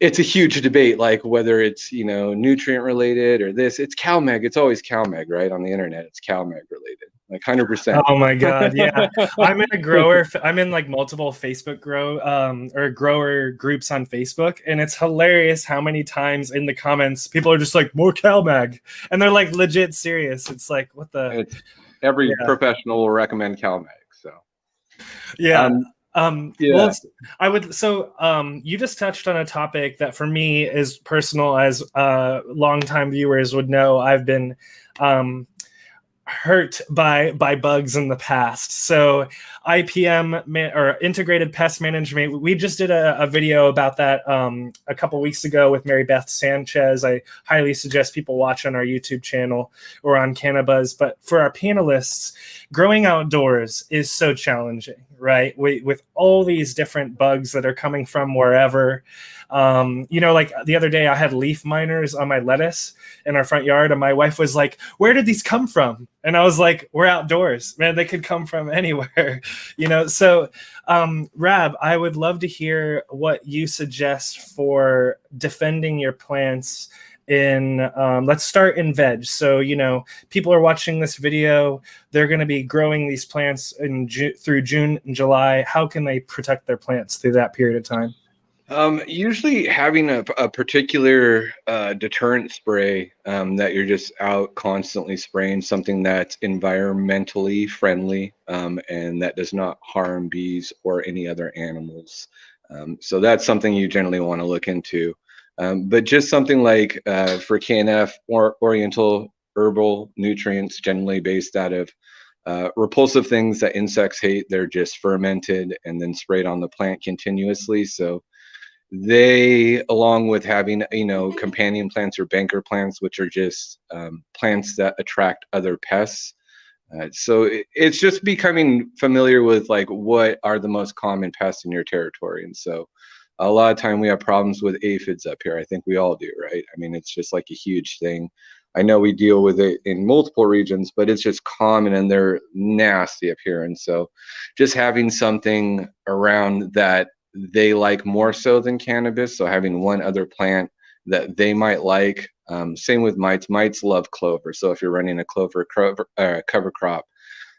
it's a huge debate, like whether it's, nutrient related or this. It's CalMag. It's always CalMag, right? On the internet, it's CalMag related, like 100%. Oh my God, yeah. I'm in a grower. I'm in like multiple Facebook grower groups on Facebook, and it's hilarious how many times in the comments people are just like, more CalMag, and they're like legit serious. It's like, what the? Every professional will recommend CalMag. So yeah. Yeah. Well, I would. So, you just touched on a topic that for me is personal, as longtime viewers would know. I've been hurt by bugs in the past. So IPM or integrated pest management, we just did a video about that a couple weeks ago with Mary Beth Sanchez. I highly suggest people watch on our YouTube channel or on CannaBuzz. But for our panelists, growing outdoors is so challenging, right? With all these different bugs that are coming from wherever. Like the other day I had leaf miners on my lettuce in our front yard, and my wife was like, where did these come from? And I was like, we're outdoors, man. They could come from anywhere, So Rab, I would love to hear what you suggest for defending your plants in, let's start in veg. So, people are watching this video, they're going to be growing these plants through June and July. How can they protect their plants through that period of time? Usually having a particular deterrent spray that you're just out constantly spraying, something that's environmentally friendly and that does not harm bees or any other animals. So that's something you generally want to look into. But just something like for KNF or oriental herbal nutrients, generally based out of repulsive things that insects hate, they're just fermented and then sprayed on the plant continuously. So they, along with having, companion plants or banker plants, which are just plants that attract other pests. So it's just becoming familiar with like what are the most common pests in your territory. And so a lot of time we have problems with aphids up here. I think we all do, right? I mean, it's just like a huge thing. I know we deal with it in multiple regions, but it's just common and they're nasty up here. And so just having something around that they like more so than cannabis, so having one other plant that they might like. Same with mites. Mites love clover. So if you're running a cover crop,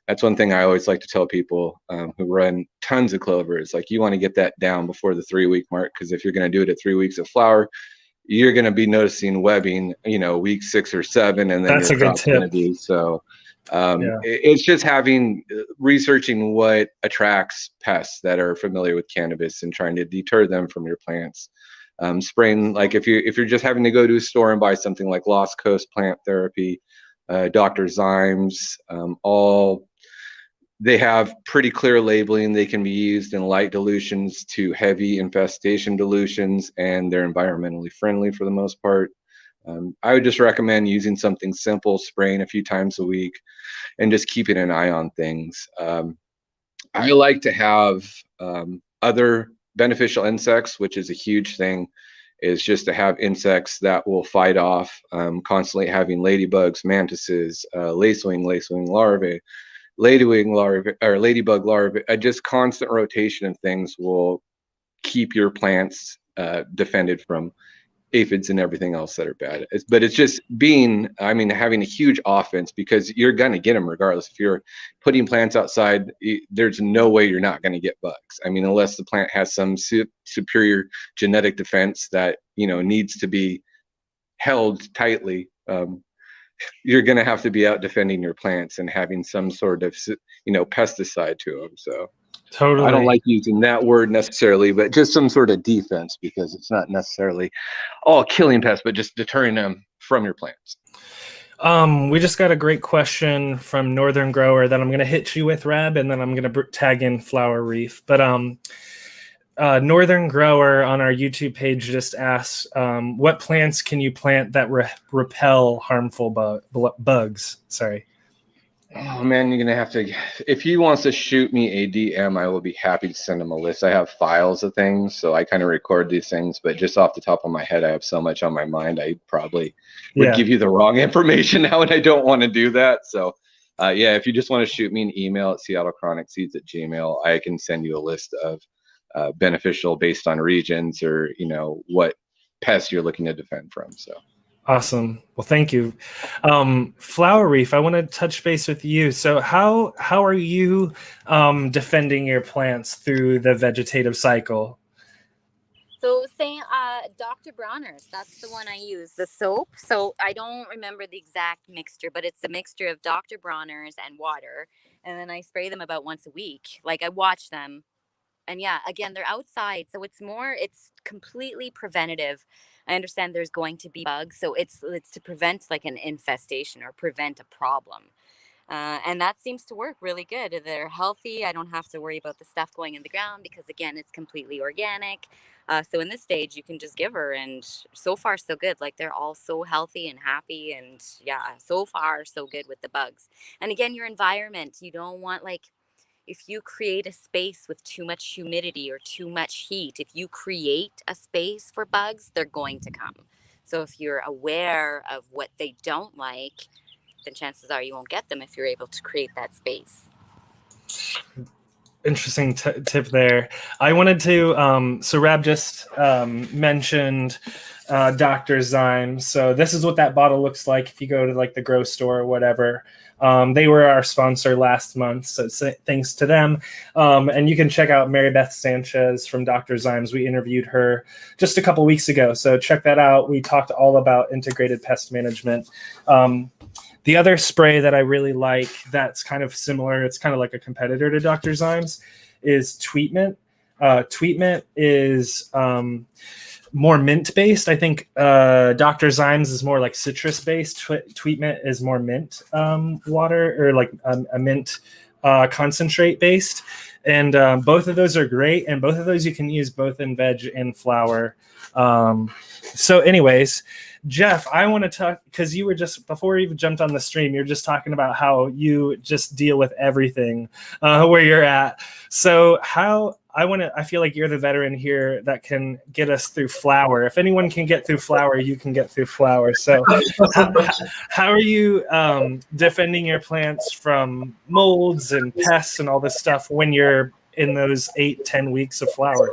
that's one thing I always like to tell people who run tons of clover is like, you want to get that down before the 3-week mark, because if you're going to do it at 3 weeks of flower, you're going to be noticing webbing, week 6 or 7, and then That's your a good crop's going to tip. be. So Yeah. it's just researching what attracts pests that are familiar with cannabis and trying to deter them from your plants. Spraying, like if you're just having to go to a store and buy something like Lost Coast Plant Therapy, Dr. Zymes, all they have pretty clear labeling. They can be used in light dilutions to heavy infestation dilutions, and they're environmentally friendly for the most part. I would just recommend using something simple, spraying a few times a week, and just keeping an eye on things. I like to have other beneficial insects, which is a huge thing, is just to have insects that will fight off, constantly having ladybugs, mantises, lacewing larvae, ladybug larvae. Just constant rotation of things will keep your plants defended from aphids and everything else that are bad. But it's just having a huge offense, because you're going to get them regardless. If you're putting plants outside, there's no way you're not going to get bugs. I mean, unless the plant has some superior genetic defense that, needs to be held tightly, you're going to have to be out defending your plants and having some sort of, pesticide to them. So Totally. I don't like using that word necessarily, but just some sort of defense, because it's not necessarily all killing pests, but just deterring them from your plants. We just got a great question from Northern Grower that I'm going to hit you with, Rab, and then I'm going to tag in Flower Reef. But Northern Grower on our YouTube page just asked, what plants can you plant that repel harmful bugs? Sorry. Oh man, you're gonna have to. If he wants to shoot me a DM, I will be happy to send him a list. I have files of things, so I kind of record these things. But just off the top of my head, I have so much on my mind. I probably would give you the wrong information now, and I don't want to do that. So, if you just want to shoot me an email at seattlechronic-seeds@gmail.com, I can send you a list of beneficial based on regions or what pests you're looking to defend from. So. Awesome. Well, thank you. Flower Reef, I want to touch base with you. So how are you defending your plants through the vegetative cycle? So say Dr. Bronner's, that's the one I use, the soap. So I don't remember the exact mixture, but it's a mixture of Dr. Bronner's and water. And then I spray them about once a week. Like I watch them. And yeah, again, they're outside. So it's completely preventative. I understand there's going to be bugs. So it's to prevent like an infestation or prevent a problem. And that seems to work really good. They're healthy. I don't have to worry about the stuff going in the ground because, again, it's completely organic. So in this stage, you can just give her. And so far, so good. Like they're all so healthy and happy. And yeah, so far, so good with the bugs. And again, your environment, you don't want if you create a space with too much humidity or too much heat, if you create a space for bugs, they're going to come. So if you're aware of what they don't like, then chances are you won't get them if you're able to create that space. Interesting tip there. I wanted to, so Rab just mentioned Dr. Zymes. So this is what that bottle looks like if you go to like the grow store or whatever. They were our sponsor last month, so thanks to them. And you can check out Mary Beth Sanchez from Dr. Zymes. We interviewed her just a couple weeks ago, so check that out. We talked all about integrated pest management. The other spray that I really like that's kind of similar, it's kind of like a competitor to Dr. Zymes, is Tweetment. Tweetment is more mint-based. I think Dr. Zymes is more like citrus-based. Tweetment is more mint water, or like a mint concentrate based, and both of those are great, and both of those you can use both in veg and flower. So anyways, Jeff, I want to talk, because you were just, before you even jumped on the stream, you're just talking about how you just deal with everything where you're at. So I feel like you're the veteran here that can get us through flower. If anyone can get through flower, you can get through flower. So how are you defending your plants from molds and pests and all this stuff when you're in those 8-10 weeks of flower?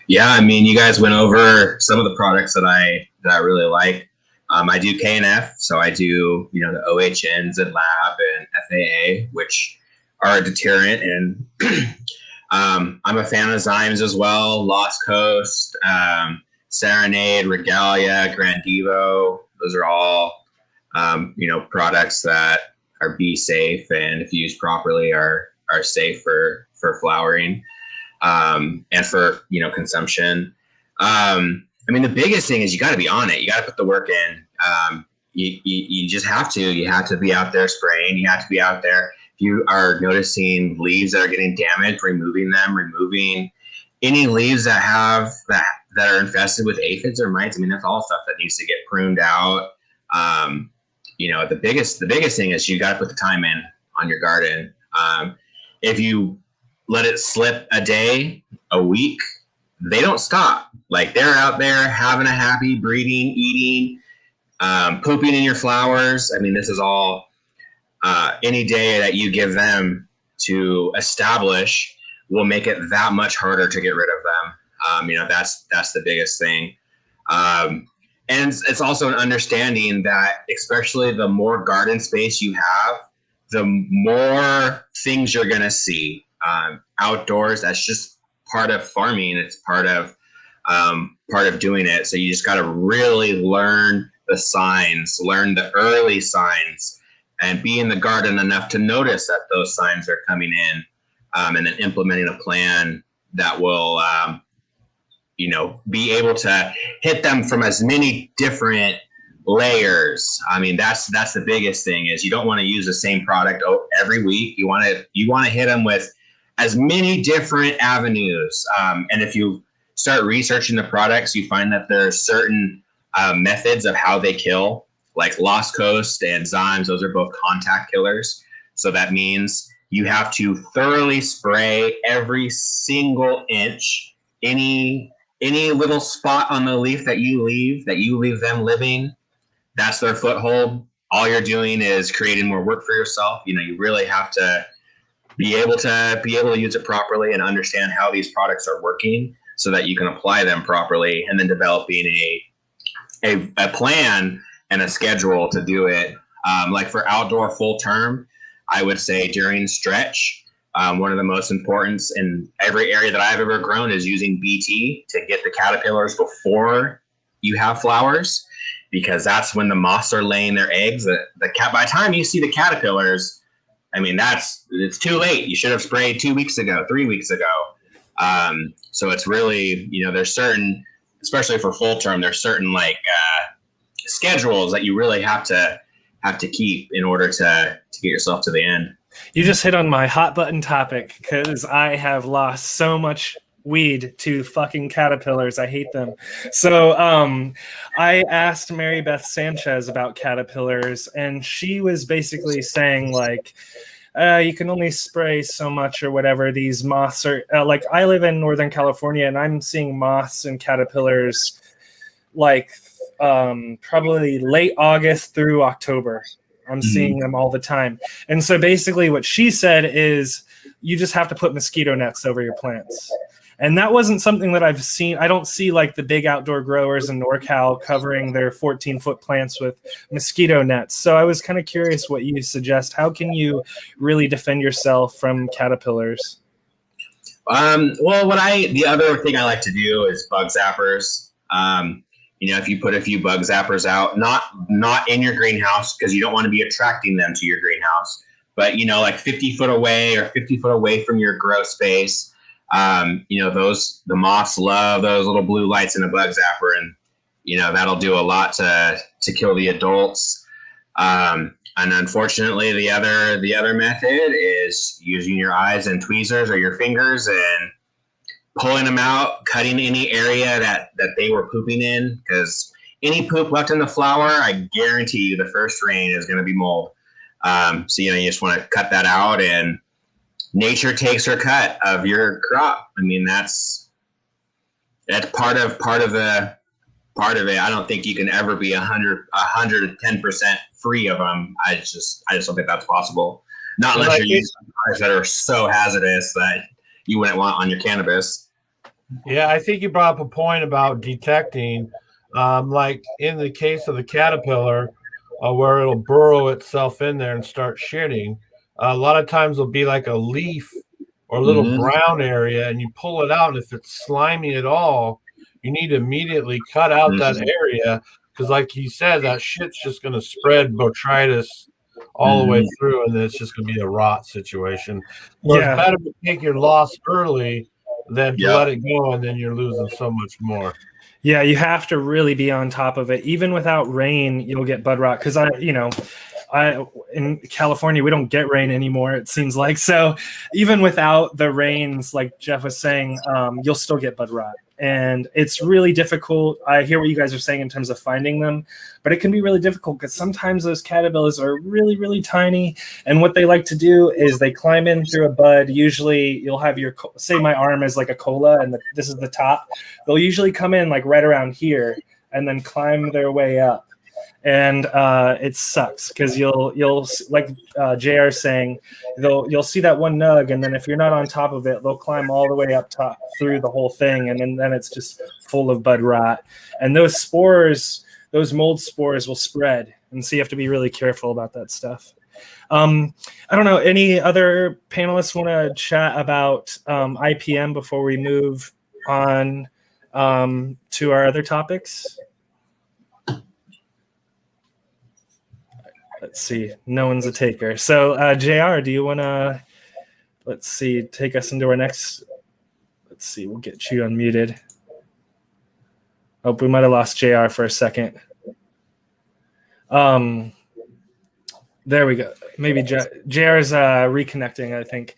Yeah, I mean, you guys went over some of the products that I really like. I do K&F, so I do, you know, the OHNs and Lab and FAA, which are a deterrent, and I'm a fan of Zymes as well. Lost Coast, Serenade, Regalia, Grandivo. Those are all, you know, products that are bee safe, and if used properly, are safe for flowering. And for, you know, consumption. I mean, the biggest thing is you got to be on it. You got to put the work in. You just have to. You have to be out there spraying. You have to be out there. If you are noticing leaves that are getting damaged, removing them, removing any leaves that are infested with aphids or mites. I mean, that's all stuff that needs to get pruned out. You know, the biggest thing is you got to put the time in on your garden. If you let it slip a day, a week, they don't stop. Like, they're out there having a happy, breeding, eating, pooping in your flowers. I mean, this is all any day that you give them to establish will make it that much harder to get rid of them. You know, that's the biggest thing. And it's also an understanding that, especially the more garden space you have, the more things you're going to see. Outdoors, that's just part of farming. It's part of doing it. So you just got to really learn the signs, learn the early signs, and be in the garden enough to notice that those signs are coming in, and then implementing a plan that will, you know, be able to hit them from as many different layers. I mean, that's the biggest thing, is you don't want to use the same product every week. You want to hit them with as many different avenues. And if you start researching the products, you find that there are certain methods of how they kill, like Lost Coast and Zymes. Those are both contact killers. So that means you have to thoroughly spray every single inch. Any little spot on the leaf that you leave them living, that's their foothold. All you're doing is creating more work for yourself. You know, you really have to be able to use it properly and understand how these products are working so that you can apply them properly, and then developing a plan and a schedule to do it. Like for outdoor full term, I would say during stretch, one of the most important in every area that I've ever grown is using BT to get the caterpillars before you have flowers, because that's when the moths are laying their eggs. By the time you see the caterpillars, I mean, it's too late. You should have sprayed 2 weeks ago, 3 weeks ago. So it's really, you know, there's certain, especially for full term, there's certain like schedules that you really have to keep in order to get yourself to the end. You just hit on my hot button topic, because I have lost so much weed to fucking caterpillars. I hate them. So I asked Mary Beth Sanchez about caterpillars, and she was basically saying like, you can only spray so much or whatever. These moths are like, I live in Northern California, and I'm seeing moths and caterpillars like probably late August through October. I'm seeing them all the time. And so basically what she said is you just have to put mosquito nets over your plants. And that wasn't something that I've seen. I don't see like the big outdoor growers in NorCal covering their 14-foot plants with mosquito nets. So I was kind of curious what you suggest. How can you really defend yourself from caterpillars? Well, the other thing I like to do is bug zappers. You know, if you put a few bug zappers out, not in your greenhouse, because you don't want to be attracting them to your greenhouse, but, you know, like 50 foot away or 50 foot away from your grow space. You know, the moths love those little blue lights in a bug zapper, and, you know, that'll do a lot to kill the adults. And unfortunately, the other method is using your eyes and tweezers or your fingers and pulling them out, cutting any area that they were pooping in, because any poop left in the flower, I guarantee you the first rain is going to be mold. So you just want to cut that out, and nature takes her cut of your crop. I mean, that's part of it. I don't think you can ever be 110% free of them. I just don't think that's possible. Not unless you're using products that are so hazardous that you wouldn't want on your cannabis. Yeah, I think you brought up a point about detecting, like in the case of the caterpillar, where it'll burrow itself in there and start shitting. A lot of times it'll be like a leaf or a little brown area, and you pull it out, and if it's slimy at all, you need to immediately cut out that area, because like you said, that shit's just going to spread botrytis all the way through, and then it's just going to be a rot situation. So it's better to take your loss early than to let it go, and then you're losing so much more. Yeah, you have to really be on top of it. Even without rain, you'll get bud rot. Because in California, we don't get rain anymore, it seems like. So even without the rains, like Jeff was saying, you'll still get bud rot. And it's really difficult. I hear what you guys are saying in terms of finding them, but it can be really difficult because sometimes those caterpillars are really, really tiny. And what they like to do is they climb in through a bud. Usually you'll have say my arm is like a cola and this is the top. They'll usually come in like right around here and then climb their way up. And it sucks because you'll like JR saying, you'll see that one nug, and then if you're not on top of it, they'll climb all the way up top through the whole thing, and then it's just full of bud rot. And those spores, those mold spores, will spread, and so you have to be really careful about that stuff. I don't know. Any other panelists want to chat about IPM before we move on to our other topics? Let's see. No one's a taker. So, JR, do you want to, take us into our next, we'll get you unmuted. Oh, we might have lost JR for a second. There we go. Maybe JR is reconnecting, I think.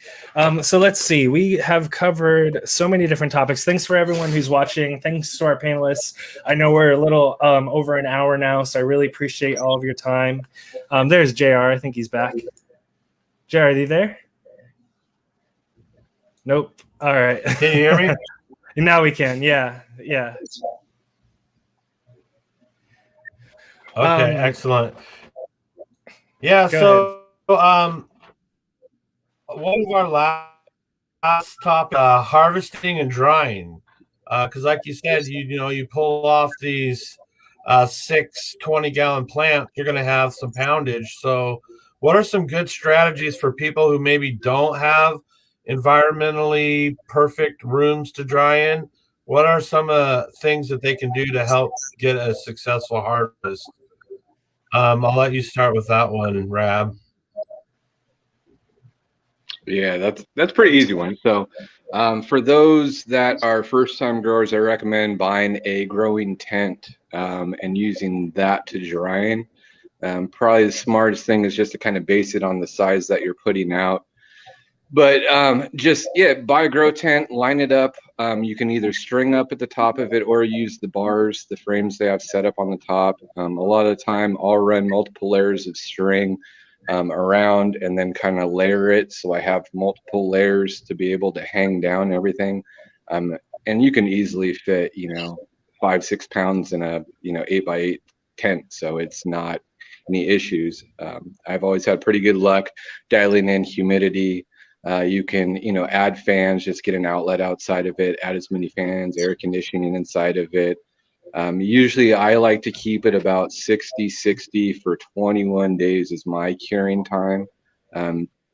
So let's see. We have covered so many different topics. Thanks for everyone who's watching. Thanks to our panelists. I know we're a little over an hour now, so I really appreciate all of your time. There's JR. I think he's back. JR, are you there? Nope. All right. Can you hear me? Now we can. Yeah. Okay, excellent. Yeah, so one of our last topic, harvesting and drying, because like you said, you pull off these 6 20-gallon plants, you're going to have some poundage. So what are some good strategies for people who maybe don't have environmentally perfect rooms to dry in? What are some things that they can do to help get a successful harvest? I'll let you start with that one, Rab. Yeah, that's a pretty easy one. So for those that are first-time growers, I recommend buying a growing tent and using that to dry in. Probably the smartest thing is just to kind of base it on the size that you're putting out. But buy a grow tent, line it up. You can either string up at the top of it or use the bars, the frames they have set up on the top. A lot of the time I'll run multiple layers of string around and then kind of layer it. So I have multiple layers to be able to hang down everything. And you can easily fit, 5-6 pounds in a, 8x8 tent. So it's not any issues. I've always had pretty good luck dialing in humidity. You can, add fans, just get an outlet outside of it, add as many fans, air conditioning inside of it. Usually I like to keep it about 60 for 21 days is my curing time.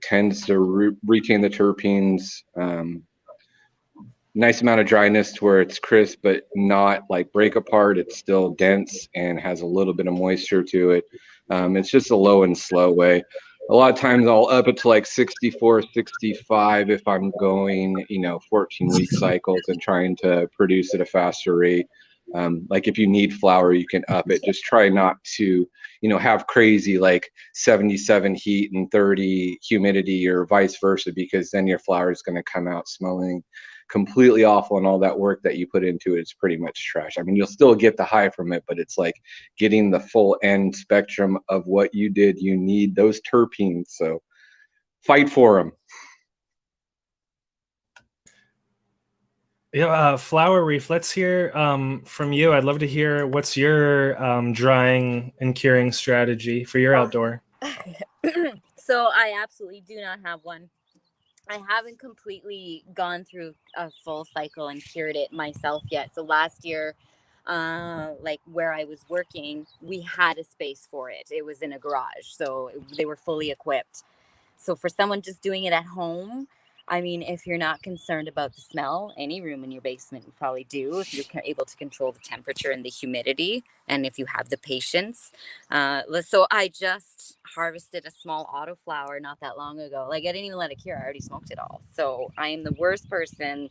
Tends to retain the terpenes. Nice amount of dryness to where it's crisp, but not like break apart. It's still dense and has a little bit of moisture to it. It's just a low and slow way. A lot of times I'll up it to like 64, 65 if I'm going, 14-week cycles and trying to produce at a faster rate. Like if you need flower, you can up it. Just try not to, have crazy like 77 heat and 30 humidity or vice versa, because then your flower is going to come out smelling completely awful, and all that work that you put into it is pretty much trash. I mean, you'll still get the high from it, but it's like getting the full end spectrum of what you did. You need those terpenes, so fight for them. Yeah, Flower Reef, let's hear from you. I'd love to hear what's your drying and curing strategy for your outdoor. So I absolutely do not have one. I haven't completely gone through a full cycle and cured it myself yet. So last year, like where I was working, we had a space for it. It was in a garage, so they were fully equipped. So for someone just doing it at home, I mean, if you're not concerned about the smell, any room in your basement would probably do if you're able to control the temperature and the humidity, and if you have the patience. So I just harvested a small autoflower not that long ago. Like I didn't even let it cure. I already smoked it all. So I am the worst person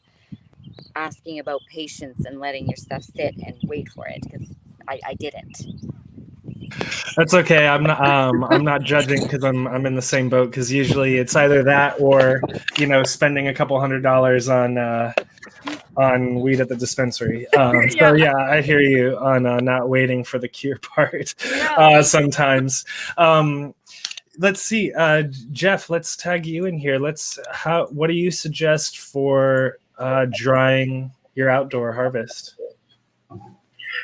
asking about patience and letting your stuff sit and wait for it, because I didn't. That's okay. I'm not judging, because I'm in the same boat, because usually it's either that or spending a couple $100s on weed at the dispensary. So yeah, I hear you on not waiting for the cure part sometimes. Let's see, Jeff. Let's tag you in here. What do you suggest for drying your outdoor harvest?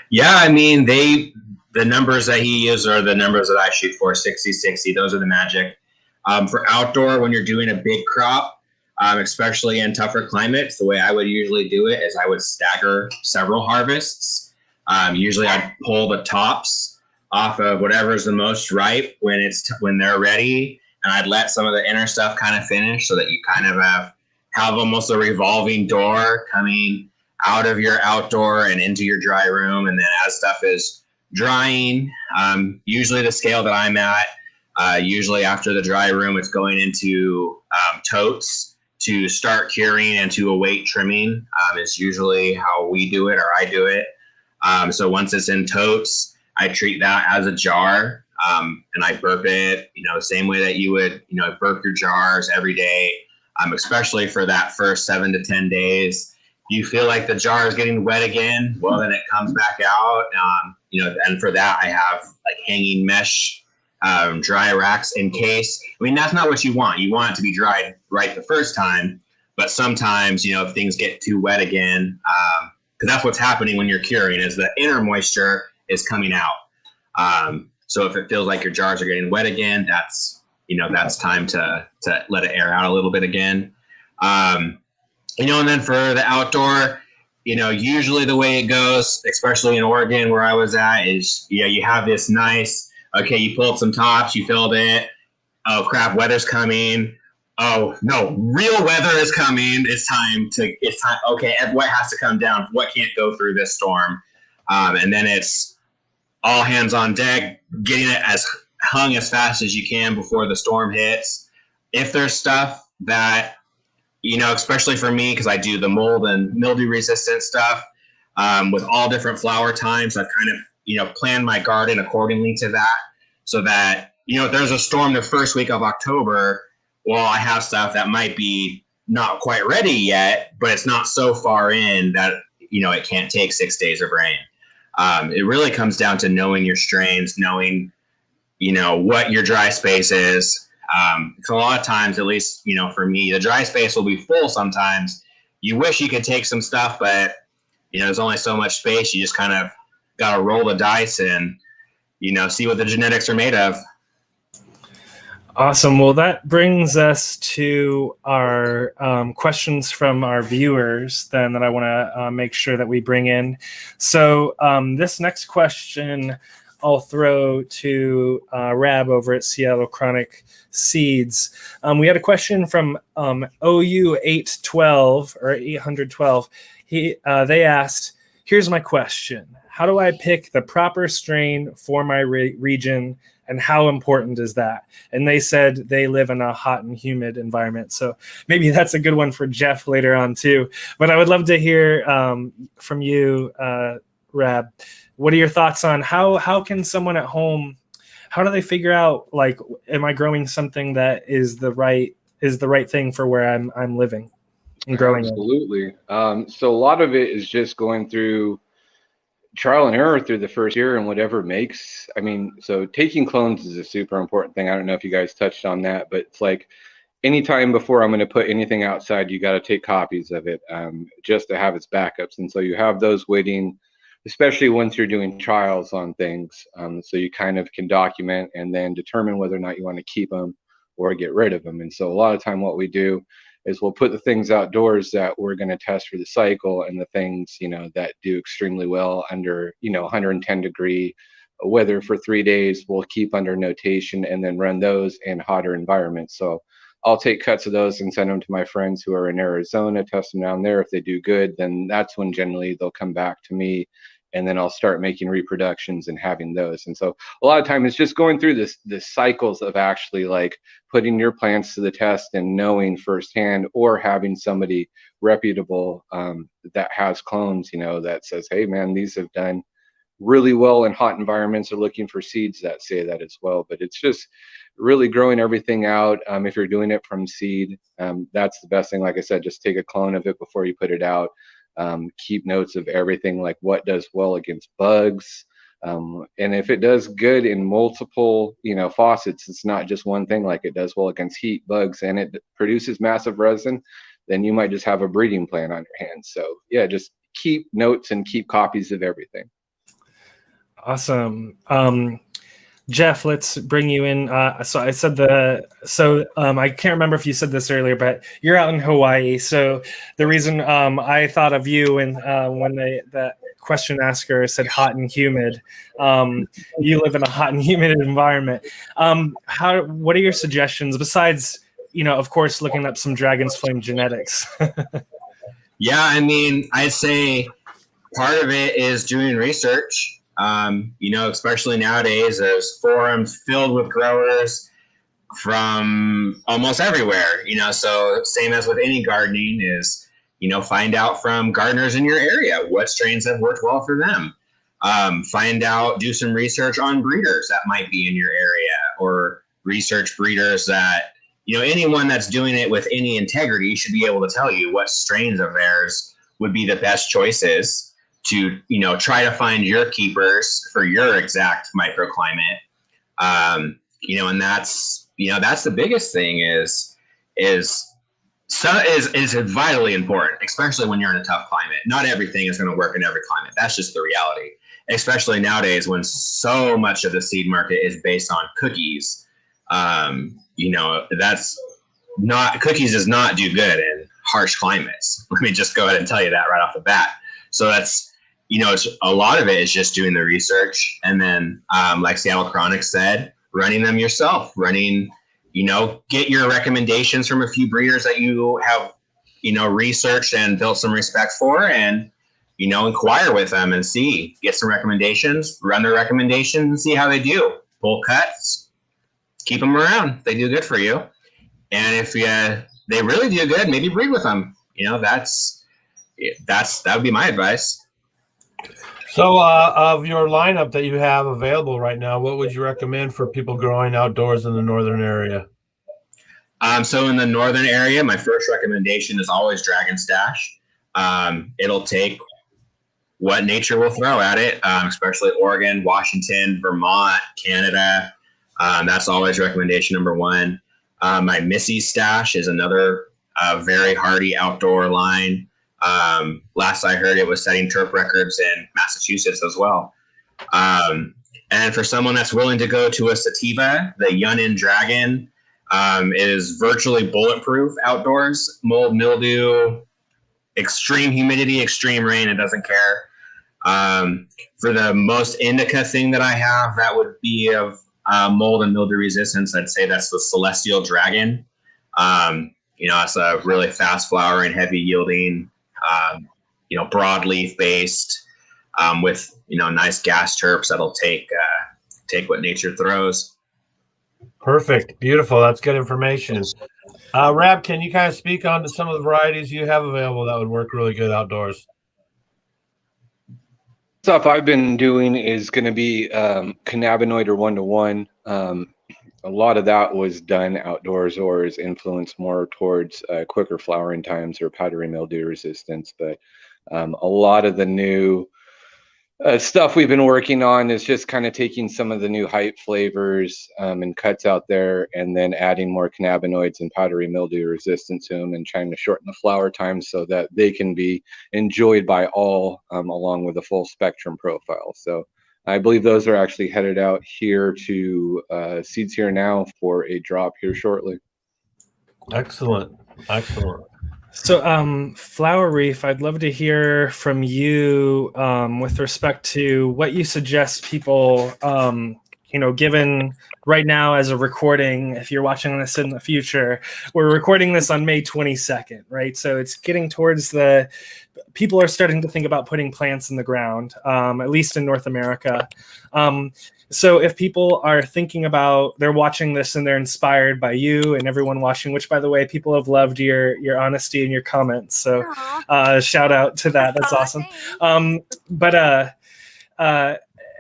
Yeah, I mean, the numbers that he uses are the numbers that I shoot for, 60-60. Those are the magic. For outdoor, when you're doing a big crop, especially in tougher climates, the way I would usually do it is I would stagger several harvests. Usually I'd pull the tops off of whatever's the most ripe when they're ready, and I'd let some of the inner stuff kind of finish, so that you kind of have almost a revolving door coming out of your outdoor and into your dry room. And then as stuff is drying, usually the scale that I'm at, usually after the dry room, it's going into totes to start curing and to await trimming, is usually how we do it, or I do it. So once it's in totes, I treat that as a jar, and I burp it, the same way that you would, burp your jars every day, especially for that first 7 to 10 days. You feel like the jar is getting wet again, well, then it comes back out. And for that, I have like hanging mesh dry racks in case. I mean, that's not what you want. You want it to be dried right the first time, but sometimes, if things get too wet again, because that's what's happening when you're curing, is the inner moisture is coming out. So if it feels like your jars are getting wet again, that's time to let it air out a little bit again. And then for the outdoor, usually the way it goes, especially in Oregon where I was at, is, you have this nice, okay, you pulled some tops, you filled it. Oh crap, weather's coming. Oh no, real weather is coming. It's time. Okay, what has to come down? What can't go through this storm? And then it's all hands on deck, getting it hung as fast as you can before the storm hits. If there's stuff that, especially for me, because I do the mold and mildew resistant stuff, with all different flower times, I've kind of, planned my garden accordingly to that, so that, if there's a storm the first week of October, well, I have stuff that might be not quite ready yet, but it's not so far in that, it can't take 6 days of rain. It really comes down to knowing your strains, knowing, what your dry space is. So a lot of times, at least, for me, the dry space will be full sometimes. You wish you could take some stuff, but, there's only so much space. You just kind of got to roll the dice and, see what the genetics are made of. Awesome. Well, that brings us to our questions from our viewers then that I want to make sure that we bring in. So this next question I'll throw to Rab over at Seattle Chronic Seeds. We had a question from OU812 or 812. They asked, here's my question. How do I pick the proper strain for my region, and how important is that? And they said they live in a hot and humid environment. So maybe that's a good one for Jeff later on too. But I would love to hear from you, Rab. What are your thoughts on how can someone at home, how do they figure out, like, am I growing something that is the right thing for where I'm living and growing? Absolutely. So a lot of it is just going through trial and error through the first year and whatever makes. I mean, so taking clones is a super important thing. I don't know if you guys touched on that, but it's like anytime before I'm going to put anything outside, you got to take copies of it, just to have its backups. And so you have those waiting, especially once you're doing trials on things. So you kind of can document and then determine whether or not you want to keep them or get rid of them. And so a lot of time what we do is we'll put the things outdoors that we're going to test for the cycle, and the things, you know, that do extremely well under, you know, 110-degree weather for 3 days, we'll keep under notation and then run those in hotter environments. So I'll take cuts of those and send them to my friends who are in Arizona, test them down there. If they do good, then that's when generally they'll come back to me, and then I'll start making reproductions and having those. And so a lot of time it's just going through this cycles of actually like putting your plants to the test and knowing firsthand, or having somebody reputable that has clones, you know, that says, hey man, these have done really well in hot environments, or looking for seeds that say that as well. But it's just really growing everything out. If you're doing it from seed, that's the best thing. Like I said, just take a clone of it before you put it out. Keep notes of everything, like what does well against bugs. And if it does good in multiple, you know, faucets, it's not just one thing, like it does well against heat, bugs, and it produces massive resin, then you might just have a breeding plan on your hands. So yeah, just keep notes and keep copies of everything. Awesome. Jeff, let's bring you in. So I said I can't remember if you said this earlier, but you're out in Hawaii. So the reason I thought of you when the question asker said hot and humid, you live in a hot and humid environment. What are your suggestions besides, you know, of course, looking up some Dragon's Flame genetics? Yeah, I mean, I'd say part of it is doing research. You know, especially nowadays, there's forums filled with growers from almost everywhere, you know, so same as with any gardening is, you know, find out from gardeners in your area what strains have worked well for them. Find out, do some research on breeders that might be in your area, or research breeders that, you know, anyone that's doing it with any integrity should be able to tell you what strains of theirs would be the best choices to, you know, try to find your keepers for your exact microclimate. You know, and that's, you know, that's the biggest thing is vitally important, especially when you're in a tough climate. Not everything is going to work in every climate. That's just the reality, especially nowadays when so much of the seed market is based on cookies. You know, cookies does not do good in harsh climates. Let me just go ahead and tell you that right off the bat. So that's, you know, it's a lot of it is just doing the research, and then like Seattle Chronic said, running them yourself, you know, get your recommendations from a few breeders that you have, you know, researched and built some respect for, and, you know, inquire with them and get some recommendations, run their recommendations and see how they do. Pull cuts, keep them around. They do good for you. And if they really do good, maybe breed with them. You know, that would be my advice. So of your lineup that you have available right now, what would you recommend for people growing outdoors in the northern area? So in the northern area, my first recommendation is always Dragon Stash. It'll take what nature will throw at it, especially Oregon, Washington, Vermont, Canada. That's always recommendation number one. My Missy Stash is another very hardy outdoor line. Last I heard, it was setting terp records in Massachusetts as well. And for someone that's willing to go to a sativa, the Yunnan Dragon is virtually bulletproof outdoors. Mold, mildew, extreme humidity, extreme rain, it doesn't care. For the most indica thing that I have, that would be of mold and mildew resistance, I'd say that's the Celestial Dragon. You know, it's a really fast flowering, heavy yielding, you know, broadleaf based, with, you know, nice gas terps that'll take what nature throws. Perfect. Beautiful. That's good information. Rab, can you kind of speak on to some of the varieties you have available that would work really good outdoors? Stuff I've been doing is going to be cannabinoid or one-to-one. A lot of that was done outdoors or is influenced more towards quicker flowering times or powdery mildew resistance. But a lot of the new stuff we've been working on is just kind of taking some of the new hype flavors and cuts out there and then adding more cannabinoids and powdery mildew resistance to them and trying to shorten the flower time so that they can be enjoyed by all along with a full spectrum profile. So I believe those are actually headed out here to Seeds Here Now for a drop here shortly. Excellent. Excellent. So, Flower Reef, I'd love to hear from you with respect to what you suggest people, given right now as a recording, if you're watching this in the future, we're recording this on May 22nd, right? So it's getting towards people are starting to think about putting plants in the ground, at least in North America. So if people are thinking about, they're watching this and they're inspired by you and everyone watching, which by the way, people have loved your honesty and your comments. So shout out to that. That's awesome.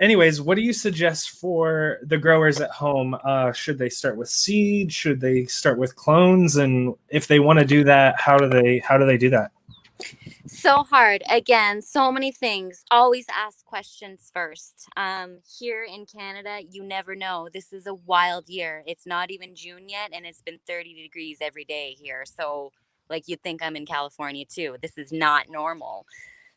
Anyways, what do you suggest for the growers at home? Should they start with seed? Should they start with clones? And if they want to do that, how do they do that? So hard. Again, so many things. Always ask questions first. Here in Canada, you never know. This is a wild year. It's not even June yet, and it's been 30 degrees every day here. So, like, you'd think I'm in California too. This is not normal.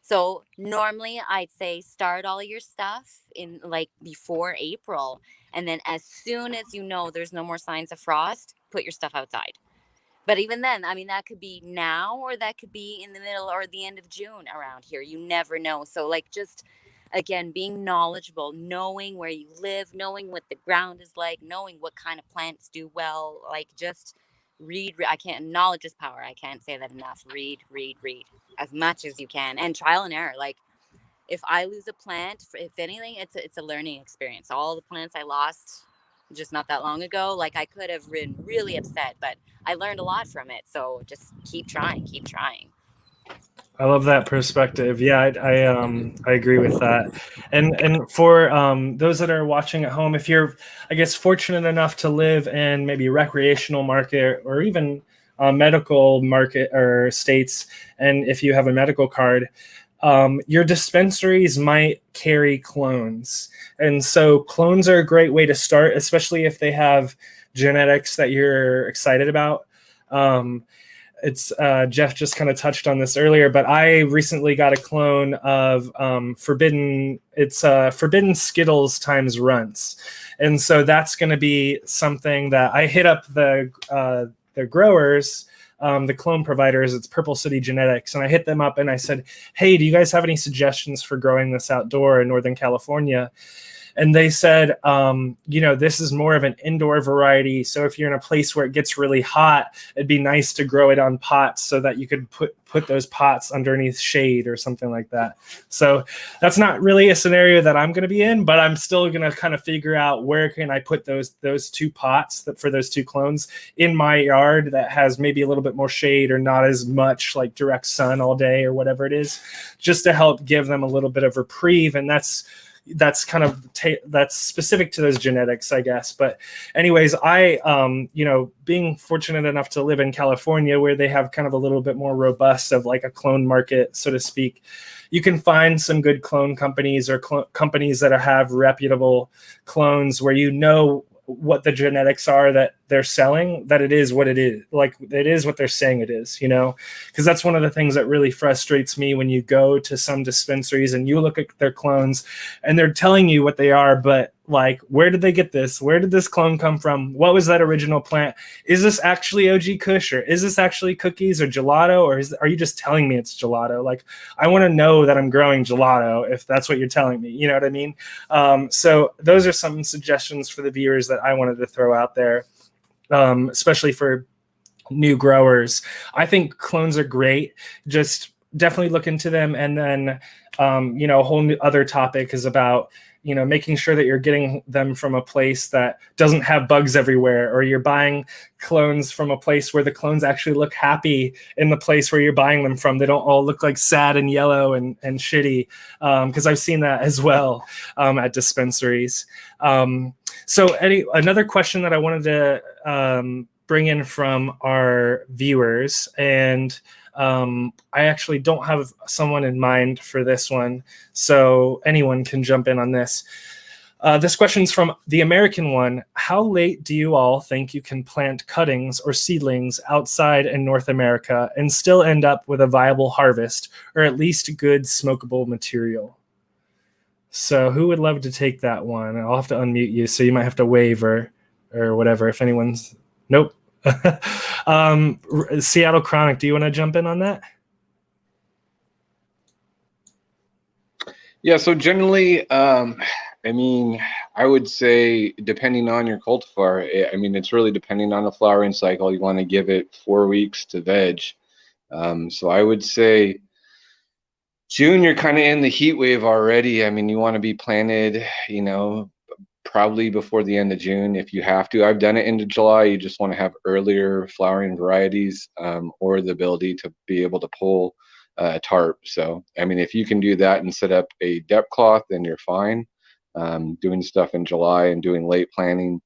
So normally I'd say start all your stuff in like before April. And then as soon as you know there's no more signs of frost, put your stuff outside. But even then, I mean, that could be now or that could be in the middle or the end of June around here. You never know. So like just, again, being knowledgeable, knowing where you live, knowing what the ground is like, knowing what kind of plants do well, like just read. Knowledge is power. I can't say that enough. Read as much as you can and trial and error. Like if I lose a plant, if anything, it's a learning experience. All the plants I lost just not that long ago, like I could have been really upset, but I learned a lot from it. So just keep trying. I love that perspective. Yeah, I agree with that. And for those that are watching at home, if you're, I guess, fortunate enough to live in maybe recreational market or even medical market or states, and if you have a medical card, your dispensaries might carry clones. And so clones are a great way to start, especially if they have genetics that you're excited about. It's Jeff just kind of touched on this earlier, but I recently got a clone of Forbidden Skittles times Runts. And so that's going to be something that I hit up the growers, the clone providers. It's Purple City Genetics. And I hit them up and I said, hey, do you guys have any suggestions for growing this outdoor in Northern California? And they said, this is more of an indoor variety. So if you're in a place where it gets really hot, it'd be nice to grow it on pots so that you could put those pots underneath shade or something like that. So that's not really a scenario that I'm going to be in, but I'm still going to kind of figure out where can I put those two pots for those two clones in my yard that has maybe a little bit more shade or not as much like direct sun all day or whatever it is, just to help give them a little bit of reprieve. And that's kind of that's specific to those genetics, I guess. But anyways, I, being fortunate enough to live in California where they have kind of a little bit more robust of like a clone market, so to speak, you can find some good clone companies or companies that have reputable clones where what the genetics are that they're selling, that it is what it is, like it is what they're saying it is, because that's one of the things that really frustrates me when you go to some dispensaries and you look at their clones and they're telling you what they are, but like, where did they get this? Where did this clone come from? What was that original plant? Is this actually OG Kush, or is this actually cookies or gelato, or are you just telling me it's gelato? Like, I want to know that I'm growing gelato if that's what you're telling me. You know what I mean? So those are some suggestions for the viewers that I wanted to throw out there, especially for new growers. I think clones are great. Just definitely look into them. And then, a whole new other topic is about making sure that you're getting them from a place that doesn't have bugs everywhere, or you're buying clones from a place where the clones actually look happy in the place where you're buying them from. They don't all look like sad and yellow and shitty, because I've seen that as well at dispensaries. So another question that I wanted to bring in from our viewers, and I actually don't have someone in mind for this one, so anyone can jump in on this. This question's from the American one. How late do you all think you can plant cuttings or seedlings outside in North America and still end up with a viable harvest, or at least good smokable material? So who would love to take that one? I'll have to unmute you, so you might have to wave or whatever if anyone's... Nope. Seattle Chronic, do you want to jump in on that? Yeah, so generally, I mean, I would say depending on your cultivar, I mean, it's really depending on the flowering cycle. You want to give it 4 weeks to veg. So I would say June, you're kind of in the heat wave already. I mean, you want to be planted, probably before the end of June if you have to. I've done it into July. You just want to have earlier flowering varieties, or the ability to be able to pull a tarp. So, I mean, if you can do that and set up a depth cloth, then you're fine. Doing stuff in July and doing late planting,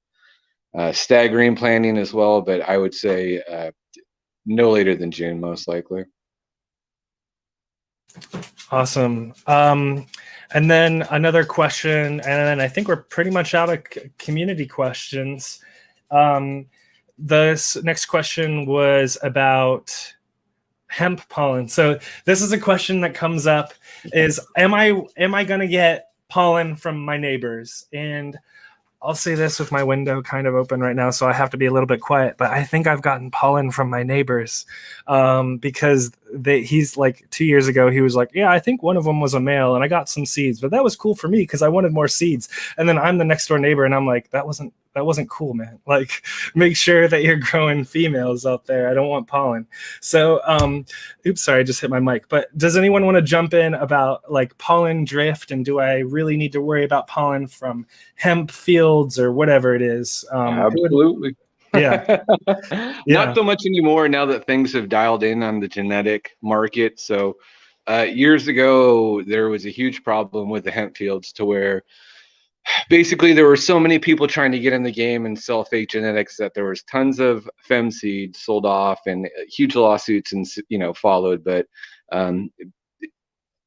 staggering planting as well. But I would say no later than June, most likely. Awesome. And then another question, and then I think we're pretty much out of community questions. This next question was about hemp pollen. So this is a question that comes up: is am I going to get pollen from my neighbors? And I'll say this with my window kind of open right now, so I have to be a little bit quiet, but I think I've gotten pollen from my neighbors, because he's like 2 years ago, he was like, yeah, I think one of them was a male, and I got some seeds, but that was cool for me because I wanted more seeds. And then I'm the next door neighbor, and I'm like, that wasn't cool, man. Like, make sure that you're growing females out there. I don't want pollen. So, oops, sorry, I just hit my mic. But does anyone want to jump in about like pollen drift, and do I really need to worry about pollen from hemp fields or whatever it is? Absolutely. Yeah. Not so much anymore now that things have dialed in on the genetic market. So years ago, there was a huge problem with the hemp fields to where basically there were so many people trying to get in the game and sell fake genetics that there was tons of fem seeds sold off, and huge lawsuits and followed. But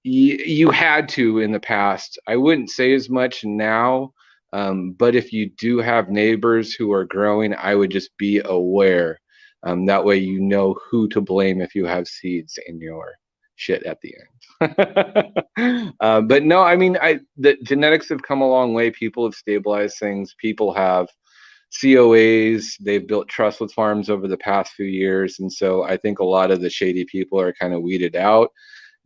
you had to in the past. I wouldn't say as much now, but if you do have neighbors who are growing, I would just be aware. That way you know who to blame if you have seeds in your shit at the end. But no, I mean, the genetics have come a long way. People have stabilized things. People have COAs. They've built trust with farms over the past few years. And so I think a lot of the shady people are kind of weeded out.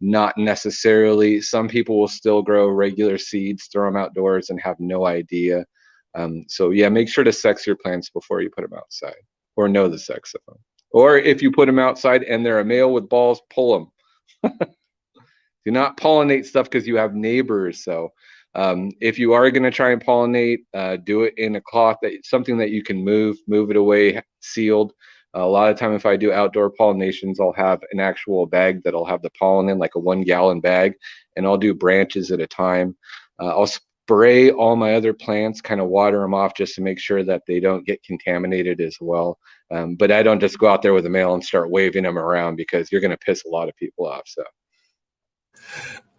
Not necessarily. Some people will still grow regular seeds, throw them outdoors, and have no idea. So yeah, make sure to sex your plants before you put them outside, or know the sex of them. Or if you put them outside and they're a male with balls, pull them. Do not pollinate stuff because you have neighbors. So if you are going to try and pollinate, do it in a cloth, something that you can move it away, sealed. A lot of time, if I do outdoor pollinations, I'll have an actual bag that'll have the pollen in, like a 1 gallon bag, and I'll do branches at a time. I'll spray all my other plants, kind of water them off just to make sure that they don't get contaminated as well. But I don't just go out there with a male and start waving them around, because you're going to piss a lot of people off. So.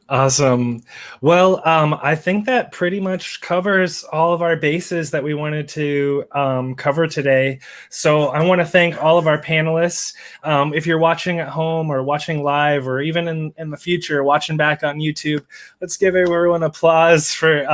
Awesome. Well, I think that pretty much covers all of our bases that we wanted to cover today. So I want to thank all of our panelists. If you're watching at home or watching live, or even in the future watching back on YouTube, let's give everyone applause for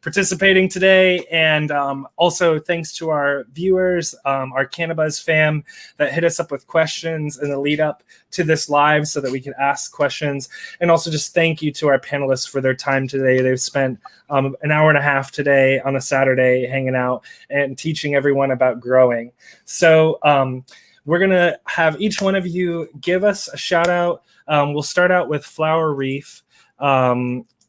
participating today. And also thanks to our viewers, our CannaBuzz fam that hit us up with questions in the lead up to this live so that we could ask questions. And also just thank you to our panelists for their time today. They've spent an hour and a half today on a Saturday hanging out and teaching everyone about growing. So we're going to have each one of you give us a shout out. We'll start out with Flower Reef.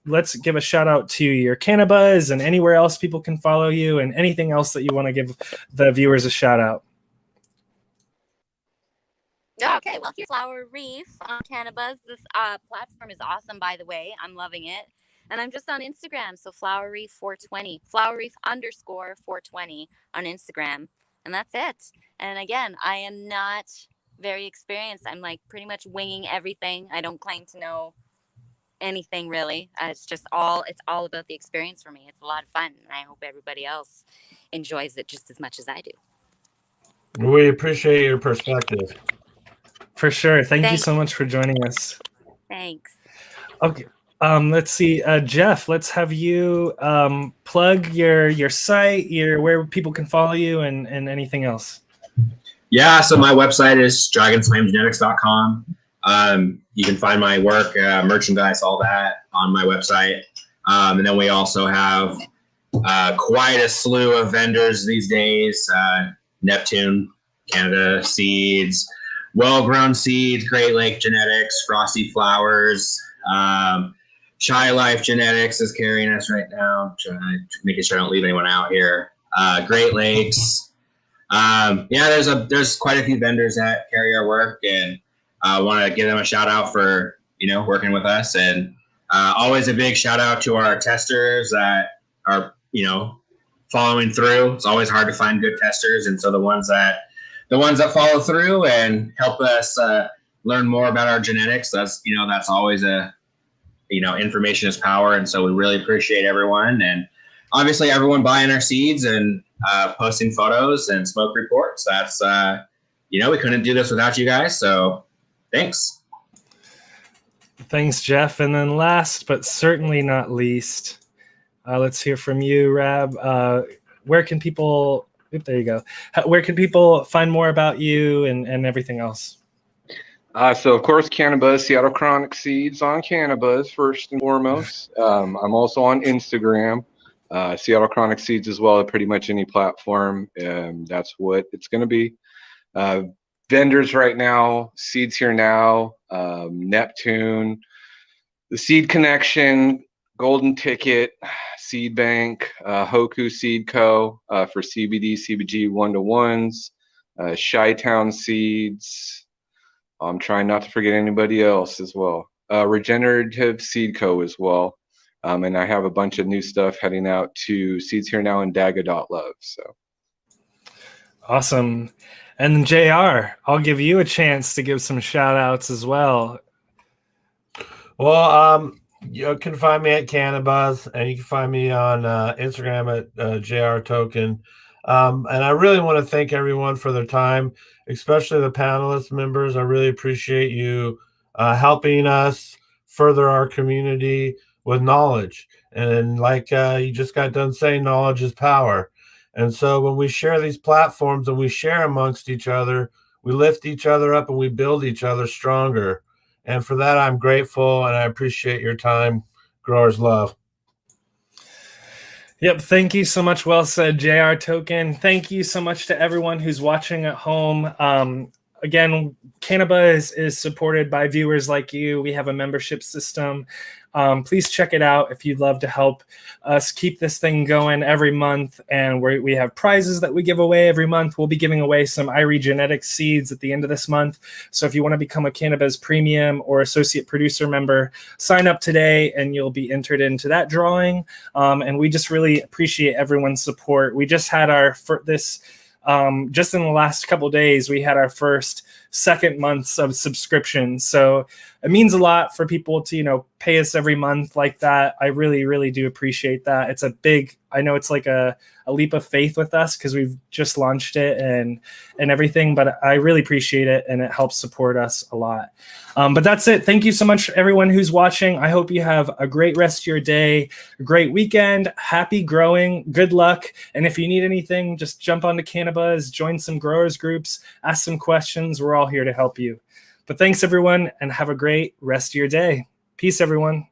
let's give a shout out to your CannaBuzz and anywhere else people can follow you, and anything else that you want to give the viewers a shout out. Okay, well, here's Flower Reef on CannaBuzz. This platform is awesome, by the way. I'm loving it. And I'm just on Instagram, so Flower Reef 420, Flower Reef _ 420 on Instagram. And that's it. And again, I am not very experienced. I'm like pretty much winging everything. I don't claim to know anything really. It's all about the experience for me. It's a lot of fun, and I hope everybody else enjoys it just as much as I do. We appreciate your perspective. For sure. Thank you so much for joining us. Thanks. Okay. Let's see, Jeff, let's have you plug your site, where people can follow you, and anything else. Yeah, so my website is dragonsflamegenetics.com. You can find my work, merchandise, all that on my website. And then we also have quite a slew of vendors these days. Neptune, Canada Seeds, Well-Grown Seeds, Great Lake Genetics, Frosty Flowers, Chai Life Genetics is carrying us right now. Making sure I don't leave anyone out here. Great Lakes. There's quite a few vendors that carry our work, and I want to give them a shout out for working with us, and always a big shout out to our testers that are following through. It's always hard to find good testers, and so the ones that follow through and help us learn more about our genetics. That's always information is power, and so we really appreciate everyone, and obviously everyone buying our seeds and posting photos and smoke reports. That's we couldn't do this without you guys, so thanks. Thanks, Jeff. And then last but certainly not least, let's hear from you, Rab. Where can people there you go. Where can people find more about you and everything else? So, of course, CannaBuzz, Seattle Chronic Seeds on CannaBuzz, first and foremost. I'm also on Instagram, Seattle Chronic Seeds as well, at pretty much any platform. That's what it's going to be. Vendors right now, Seeds Here Now, Neptune, The Seed Connection, Golden Ticket, Seed Bank, Hoku Seed Co. For CBD, CBG 1-to-1s, Chi-Town Seeds. I'm trying not to forget anybody else as well. Regenerative Seed Co. as well. And I have a bunch of new stuff heading out to Seeds Here Now and Daga.love. So awesome. And JR, I'll give you a chance to give some shout outs as well. Well, you can find me at CannaBuzz, and you can find me on Instagram at JR Token. And I really want to thank everyone for their time, especially the panelist members. I really appreciate you helping us further our community with knowledge. And like you just got done saying, knowledge is power. And so when we share these platforms and we share amongst each other, we lift each other up and we build each other stronger. And for that, I'm grateful, and I appreciate your time. Growers love. Yep. Thank you so much. Well said, JR Token. Thank you so much to everyone who's watching at home. Again, CannaBuzz is supported by viewers like you. We have a membership system. Please check it out if you'd love to help us keep this thing going every month. And we have prizes that we give away every month. We'll be giving away some irrigation seeds at the end of this month. So if you want to become a CannaBuzz Premium or Associate Producer member, sign up today and you'll be entered into that drawing. And we just really appreciate everyone's support. We just had just in the last couple of days, we had our first second months of subscription. So it means a lot for people to, pay us every month like that. I really, really do appreciate that. It's I know it's like a leap of faith with us because we've just launched it and everything, but I really appreciate it, and it helps support us a lot. But that's it. Thank you so much, everyone who's watching. I hope you have a great rest of your day, a great weekend, happy growing, good luck. And if you need anything, just jump onto CannaBuzz, join some growers groups, ask some questions. We're all here to help you. But thanks, everyone, and have a great rest of your day. Peace, everyone.